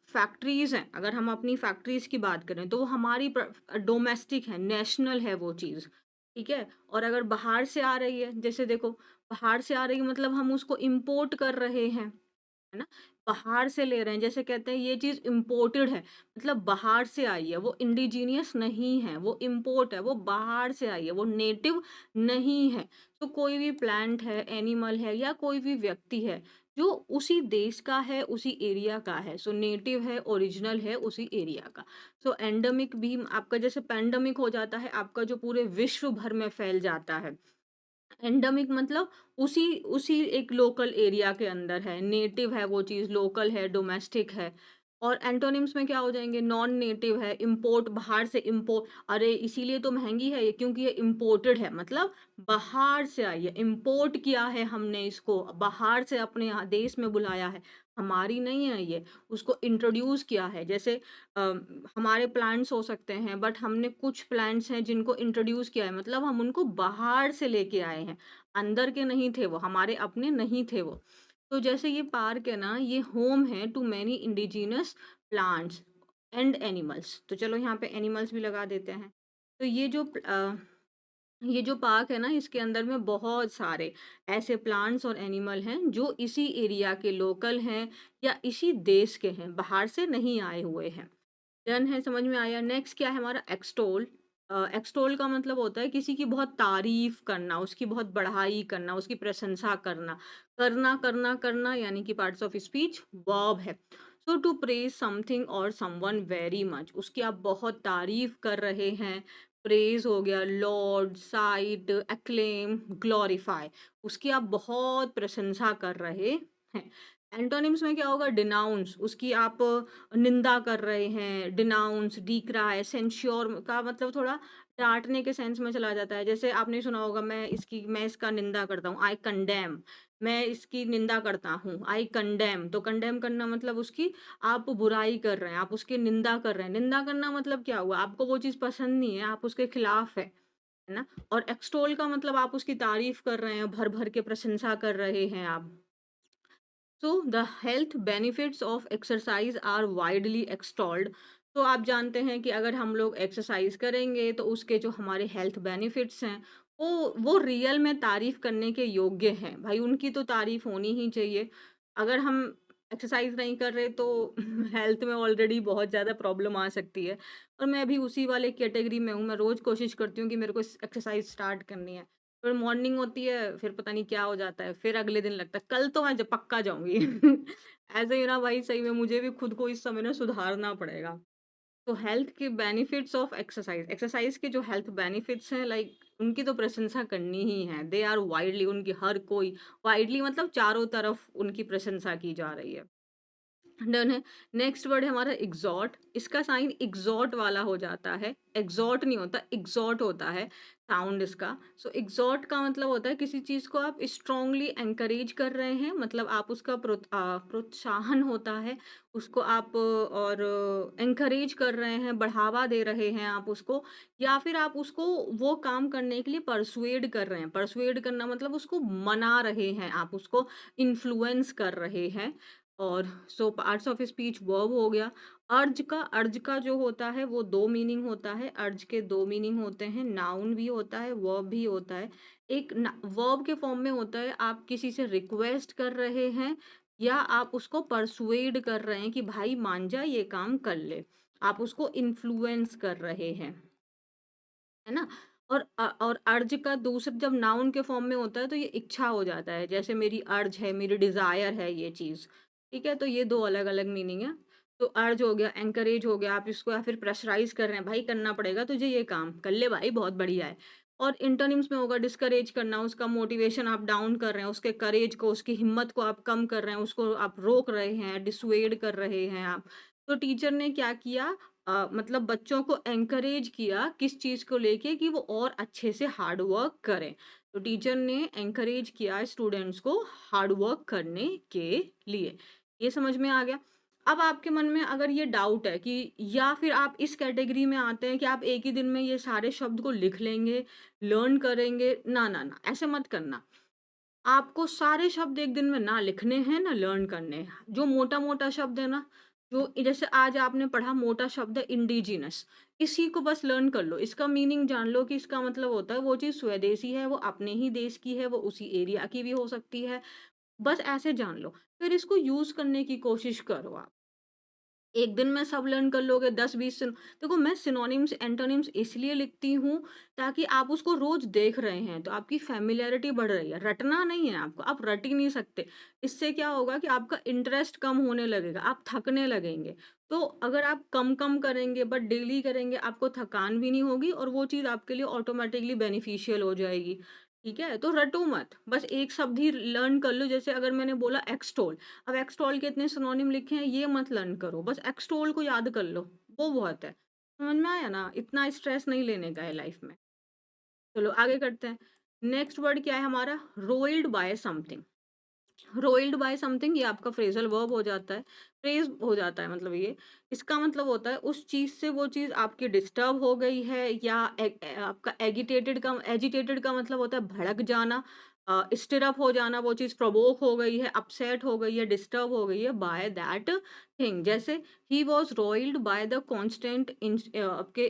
फैक्ट्रीज़ हैं, अगर हम अपनी फैक्ट्रीज़ की बात करें, तो वो हमारी डोमेस्टिक है, नेशनल है वो चीज़। ठीक है? और अगर बाहर से आ रही है, जैसे देखो, बाहर से आ रही है मतलब हम उसको इम्पोर्ट कर रहे हैं, है ना? बाहर से ले रहे हैं, जैसे कहते हैं ये चीज़ इम्पोर्टेड है, मतलब बाहर से आई है, वो इंडिजीनियस नहीं है, वो इम्पोर्ट है, वो बाहर से आई है, वो नेटिव नहीं है। तो कोई भी प्लांट है, एनिमल है, या कोई भी व्यक्ति है, जो उसी देश का है, उसी एरिया का है। सो नेटिव है, ओरिजिनल है उसी एरिया का। सो एंडेमिक भी आपका जैसे पैंडेमिक हो जाता है, आपका जो पूरे विश्व भर में फैल जाता है। एंडेमिक मतलब उसी उसी एक लोकल एरिया के अंदर है, नेटिव है वो चीज़, लोकल है, डोमेस्टिक है। और एंटोनिम्स में क्या हो जाएँगे, नॉन नेटिव है, इम्पोर्ट, बाहर से इम्पोर्ट, अरे इसीलिए तो महँगी है ये, क्योंकि ये इम्पोर्टेड है, मतलब बाहर से आई है, इम्पोर्ट किया है हमने इसको, बाहर से अपने यहाँ देश में बुलाया है, हमारी नहीं है ये, उसको इंट्रोड्यूस किया है। जैसे हमारे प्लांट्स हो सकते हैं, बट हमने कुछ प्लांट्स हैं जिनको इंट्रोड्यूस किया है, मतलब हम उनको बाहर से लेके आए हैं, अंदर के नहीं थे वो, हमारे अपने नहीं थे वो। तो जैसे ये पार्क है ना, ये होम है to many indigenous plants and animals. तो चलो यहाँ पे एनिमल्स भी लगा देते हैं। तो ये जो पार्क है ना, इसके अंदर में बहुत सारे ऐसे प्लांट्स और एनिमल हैं जो इसी एरिया के लोकल हैं, या इसी देश के हैं, बाहर से नहीं आए हुए हैं। डन है, समझ में आया। नेक्स्ट क्या है हमारा, एक्सटोल। एक्सटोल का मतलब होता है किसी की बहुत तारीफ करना, उसकी बहुत बढ़ाई करना, उसकी प्रशंसा करना, करना करना करना, यानी कि पार्ट्स ऑफ स्पीच वर्ब है। सो टू प्रेज समथिंग और समवन वेरी मच, उसकी आप बहुत तारीफ कर रहे हैं। प्रेज हो गया, लॉर्ड, साइट, एक्लेम, ग्लोरीफाई, उसकी आप बहुत प्रशंसा कर रहे हैं। एंटोनिम्स में क्या होगा, डिनाउंस, उसकी आप निंदा कर रहे हैं, डिनाउंस, डिक्राई, सेंश्योर का मतलब थोड़ा डाँटने के सेंस में चला जाता है। जैसे आपने सुना होगा, मैं इसका निंदा करता हूँ, आई कंडेम, मैं इसकी निंदा करता हूँ, आई कंडेम। तो कंडेम करना मतलब उसकी आप बुराई कर रहे हैं, आप उसकी निंदा कर रहे हैं। निंदा करना मतलब क्या हुआ? आपको वो चीज़ पसंद नहीं है, आप उसके खिलाफ है ना? और एक्सटोल का मतलब आप उसकी तारीफ़ कर रहे हैं, भर-भर के प्रशंसा कर रहे हैं आप। So the health benefits of exercise are widely extolled. तो आप जानते हैं कि अगर हम लोग एक्सरसाइज करेंगे तो उसके जो हमारे हेल्थ बेनिफिट्स हैं, वो रियल में तारीफ करने के योग्य हैं। भाई उनकी तो तारीफ होनी ही चाहिए। अगर हम एक्सरसाइज नहीं कर रहे तो हेल्थ में ऑलरेडी बहुत ज़्यादा प्रॉब्लम आ सकती है। और मैं भी उसी वाले कैटेगरी में हूँ, मैं रोज़ कोशिश करती हूँ कि मेरे को एक्सरसाइज स्टार्ट करनी है। फिर मॉर्निंग होती है, फिर पता नहीं क्या हो जाता है, फिर अगले दिन लगता है कल तो मैं ज पक्का जाऊँगी। ऐसे ही ना भाई, सही में मुझे भी खुद को इस समय ना सुधारना पड़ेगा। तो हेल्थ के बेनिफिट्स ऑफ एक्सरसाइज, एक्सरसाइज के जो हेल्थ बेनिफिट्स हैं, लाइक उनकी तो प्रशंसा करनी ही है। दे आर वाइडली, उनकी हर कोई, वाइडली मतलब चारों तरफ उनकी प्रशंसा की जा रही है। डन है। नेक्स्ट वर्ड है हमारा एग्जॉट। इसका साइन एग्जॉट वाला हो जाता है, एग्जॉट नहीं होता, एग्जॉट होता है साउंड इसका। सो एग्जॉट का मतलब होता है किसी चीज को आप स्ट्रांगली एंकरेज कर रहे हैं, मतलब आप उसका प्रोत्साहन होता है, उसको आप और एंकरेज कर रहे हैं, बढ़ावा दे रहे हैं आप उसको, या फिर आप उसको वो काम करने के लिए परसुएड कर रहे हैं। परसुएड करना मतलब उसको मना रहे हैं, आप उसको इन्फ्लुएंस कर रहे हैं। और सो पार्ट्स ऑफ स्पीच वर्ब हो गया। अर्ज का जो होता है वो दो मीनिंग होता है, अर्ज के दो मीनिंग होते हैं, नाउन भी होता है, वर्ब भी होता है। एक वर्ब के फॉर्म में होता है, आप किसी से रिक्वेस्ट कर रहे हैं, या आप उसको पर्सुएड कर रहे हैं कि भाई मान जा ये काम कर ले। आप उसको इन्फ्लुएंस कर रहे हैं। है ना? और अर्ज का दूसरा जब नाउन के फॉर्म में होता है तो ये इच्छा हो जाता है। जैसे मेरी अर्ज है, मेरी डिज़ायर है ये चीज़, ठीक है? तो ये 2 अलग-अलग मीनिंग है। तो अर्ज हो गया, एनकरेज हो गया, आप इसको या फिर प्रेशराइज़ कर रहे हैं, भाई करना पड़ेगा तुझे ये काम, कर ले भाई बहुत बढ़िया है। और एंटोनिम्स में होगा डिस्करेज करना, उसका मोटिवेशन आप डाउन कर रहे हैं, उसके करेज को, उसकी हिम्मत को आप कम कर रहे हैं, उसको आप रोक रहे हैं, डिसsuade कर रहे हैं आप। तो टीचर ने क्या किया, मतलब बच्चों को एनकरेज किया किस चीज़ को लेके कि वो और अच्छे से हार्ड वर्क करें। तो टीचर ने एनकरेज किया स्टूडेंट्स को हार्ड वर्क करने के लिए। ये समझ में आ गया? अब आपके मन में अगर ये डाउट है कि या फिर आप इस कैटेगरी में आते हैं कि आप एक ही दिन में ये सारे शब्द को लिख लेंगे, लर्न करेंगे, ना, ना, ना, ऐसे मत करना। आपको सारे शब्द एक दिन में ना लिखने हैं, ना लर्न करने हैं। जो मोटा-मोटा शब्द है ना, जो जैसे आज आपने पढ़ा मोटा शब्द है इंडिजिनस, इसी को बस लर्न कर लो। इसका मीनिंग जान लो कि इसका मतलब होता है वो चीज़ स्वदेशी है, वो अपने ही देश की है, वो उसी एरिया की भी हो सकती है। बस ऐसे जान लो। फिर इसको यूज़ करने की कोशिश करो आप। एक दिन में सब लर्न कर लोगे 10-20 देखो मैं सिनोनिम्स, एंटोनिम्स इसलिए लिखती हूँ ताकि आप उसको रोज़ देख रहे हैं, तो आपकी फ़ैमिलियरिटी बढ़ रही है। रटना नहीं है आपको, आप रट ही नहीं सकते। इससे क्या होगा कि आपका इंटरेस्ट कम होने लगेगा, आप थकने लगेंगे। तो अगर आप कम-कम करेंगे बट डेली करेंगे, आपको थकान भी नहीं होगी और वो चीज़ आपके लिए ऑटोमैटिकली बेनिफिशियल हो जाएगी। ठीक है? तो रटो मत, बस एक शब्द ही लर्न कर लो। जैसे अगर मैंने बोला एक्सटॉल, अब एक्सटॉल के इतने सिनोनिम लिखे हैं, ये मत लर्न करो, बस एक्सटॉल को याद कर लो, वो बहुत है। समझ में आया ना? इतना स्ट्रेस नहीं लेने का है लाइफ में। चलो आगे करते हैं। नेक्स्ट वर्ड क्या है हमारा? रोइल्ड बाय समथिंग। रोइल्ड बाय समथिंग ये आपका फ्रेजल वर्ब हो जाता है, फ्रेज हो जाता है मतलब ये। इसका मतलब होता है उस चीज़ से वो चीज़ आपकी डिस्टर्ब हो गई है या आपका एजिटेटेड का मतलब होता है भड़क जाना, स्टिर अप हो जाना, वो चीज़ प्रोवोक हो गई है, अपसेट हो गई है, डिस्टर्ब हो गई है बाय दैट थिंग। जैसे he was roiled by the constant आपके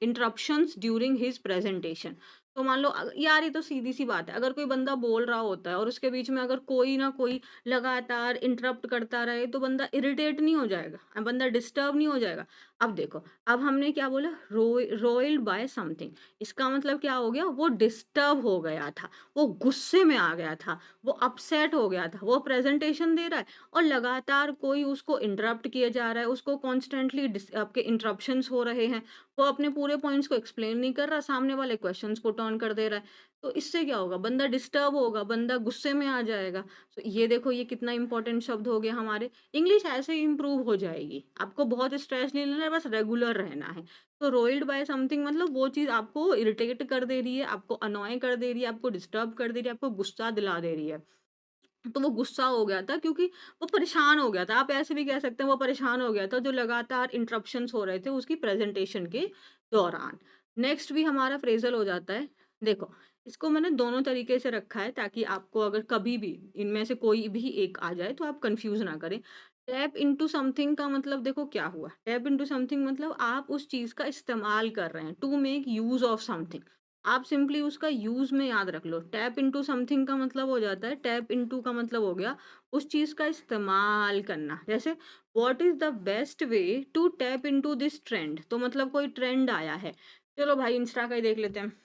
इंटरप्शंस ड्यूरिंग हिज प्रेजेंटेशन। तो मान लो यार ये तो सीधी-सी बात है, अगर कोई बंदा बोल रहा होता है और उसके बीच में अगर कोई ना कोई लगातार इंटरप्ट करता रहे, तो बंदा इरिटेट नहीं हो जाएगा? बंदा डिस्टर्ब नहीं हो जाएगा? अब देखो, अब हमने क्या बोला रोइल्ड बाय समथिंग, इसका मतलब क्या हो गया? वो डिस्टर्ब हो गया था, वो गुस्से में आ गया था, वो अपसेट हो गया था, वो प्रेज़ेंटेशन दे रहा है और लगातार कोई उसको इंटरप्ट किए जा रहा है, उसको कॉन्स्टेंटली आपके इंटरप्शंस हो रहे हैं। वो अपने पूरे पॉइंट्स को एक्सप्लेन नहीं कर रहा, सामने वाले क्वेश्चंस पुट ऑन कर दे रहा है। तो इससे क्या होगा? बंदा डिस्टर्ब होगा, बंदा गुस्से में आ जाएगा। तो ये देखो ये कितना इंपॉर्टेंट शब्द हो गया हमारे। इंग्लिश ऐसे ही इम्प्रूव हो जाएगी। आपको बहुत स्ट्रेस नहीं लेना है, बस रेगुलर रहना है। तो रोइल्ड बाय समथिंग मतलब वो चीज़ आपको इरिटेट कर दे रही है, आपको अनॉय कर दे रही है, आपको डिस्टर्ब कर दे रही है, आपको गुस्सा दिला दे रही है। तो वो गुस्सा हो गया था क्योंकि वो परेशान हो गया था। आप ऐसे भी कह सकते हैं वो परेशान हो गया था जो लगातार इंटरप्शंस हो रहे थे उसकी प्रेज़ेंटेशन के दौरान। नेक्स्ट भी हमारा फ्रेज़ल हो जाता है। देखो, इसको मैंने दोनों तरीके से रखा है ताकि आपको अगर कभी भी इनमें से कोई भी एक आ जाए तो आप कन्फ्यूज़ ना करें। टैप इंटू समथिंग का मतलब देखो क्या हुआ? टैप इंटू समथिंग मतलब आप उस चीज़ का इस्तेमाल कर रहे हैं, to make use of something. आप सिंपली उसका यूज़ में याद रख लो। टैप इंटू समथिंग का मतलब हो जाता है टैप इंटू का मतलब हो गया उस चीज़ का इस्तेमाल करना। जैसे what is the best way to tap into this trend? तो मतलब कोई ट्रेंड आया है। चलो भाई इंस्टा का ही देख लेते हैं।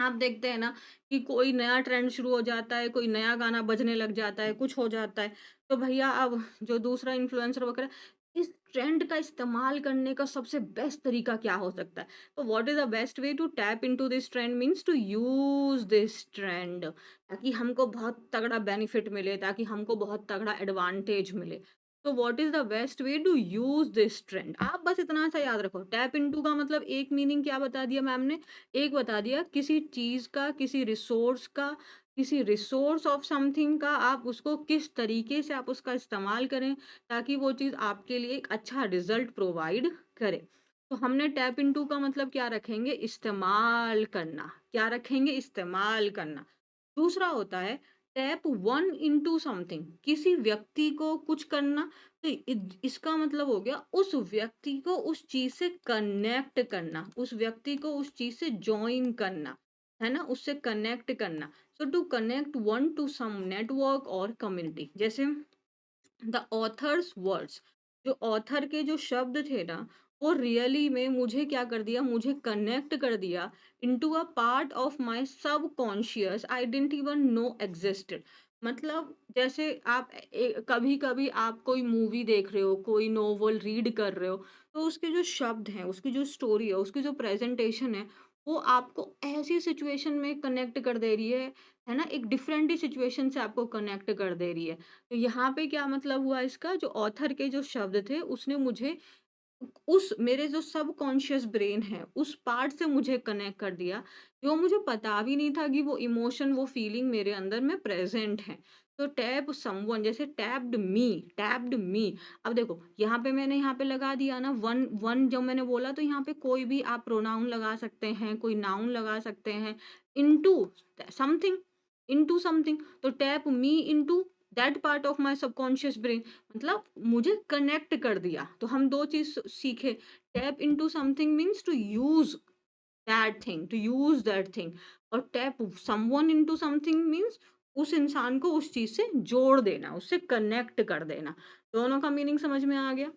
आप देखते हैं ना कि कोई नया ट्रेंड शुरू हो जाता है, कोई नया गाना बजने लग जाता है, कुछ हो जाता है, तो भैया अब जो दूसरा इन्फ्लुएंसर वगैरह इस ट्रेंड का इस्तेमाल करने का सबसे बेस्ट तरीका क्या हो सकता है? तो what is the best way to tap into this trend means to use this trend ताकि हमको बहुत तगड़ा बेनिफिट मिले, ताकि हमको बहुत तगड़ा एडवांटेज मिले। तो what is the best way to use this trend? आप बस इतना सा याद रखो। टैप इंटू का मतलब एक मीनिंग क्या बता दिया मैम ने? एक बता दिया किसी चीज़ का, किसी रिसोर्स का, किसी रिसोर्स ऑफ समथिंग का आप उसको किस तरीके से आप उसका इस्तेमाल करें ताकि वो चीज़ आपके लिए एक अच्छा रिज़ल्ट प्रोवाइड करे। तो हमने टैप इनटू का मतलब क्या रखेंगे? इस्तेमाल करना। क्या रखेंगे? इस्तेमाल करना। दूसरा होता है टैप वन इनटू समथिंग किसी व्यक्ति को कुछ करना। तो इसका मतलब हो गया उस व्यक्ति को उस चीज से कनेक्ट करना, उस व्यक्ति को उस चीज से जॉइन करना, है ना, उससे कनेक्ट करना। So to connect one to some network और कम्युनिटी। जैसे द ऑथर्स वर्ड्स, जो ऑथर के जो शब्द थे ना, वो रियली में मुझे क्या कर दिया, मुझे कनेक्ट कर दिया into a part of my subconscious I didn't even know existed. मतलब जैसे आप कभी कभी आप कोई मूवी देख रहे हो, कोई नोवेल रीड कर रहे हो, तो उसके जो शब्द हैं, उसकी जो स्टोरी है, उसकी जो प्रेजेंटेशन है, वो आपको ऐसी सिचुएशन में कनेक्ट कर दे रही है ना, एक डिफरेंट ही सिचुएशन से आपको कनेक्ट कर दे रही है। तो यहाँ पे क्या मतलब हुआ इसका, जो ऑथर के जो शब्द थे उसने मुझे उस मेरे जो सबकॉन्शियस ब्रेन है उस पार्ट से मुझे कनेक्ट कर दिया, जो मुझे पता भी नहीं था कि वो इमोशन, वो फीलिंग मेरे अंदर में प्रेजेंट है। तो टैप समवन, जैसे टैप्ड मी। अब देखो यहाँ पे मैंने यहाँ पे लगा दिया ना वन वन, जब मैंने बोला तो यहाँ पे कोई भी आप प्रोनाउन लगा सकते हैं, कोई नाउन लगा सकते हैं। इनटू समथिंग, इनटू समथिंग, तो tap me into that part of my subconscious brain, मतलब मुझे कनेक्ट कर दिया। तो हम 2 चीज़ सीखे, tap into something means to use that thing, और tap someone into something means उस इंसान को उस चीज़ से जोड़ देना, उससे कनेक्ट कर देना। दोनों का मीनिंग समझ में आ गया?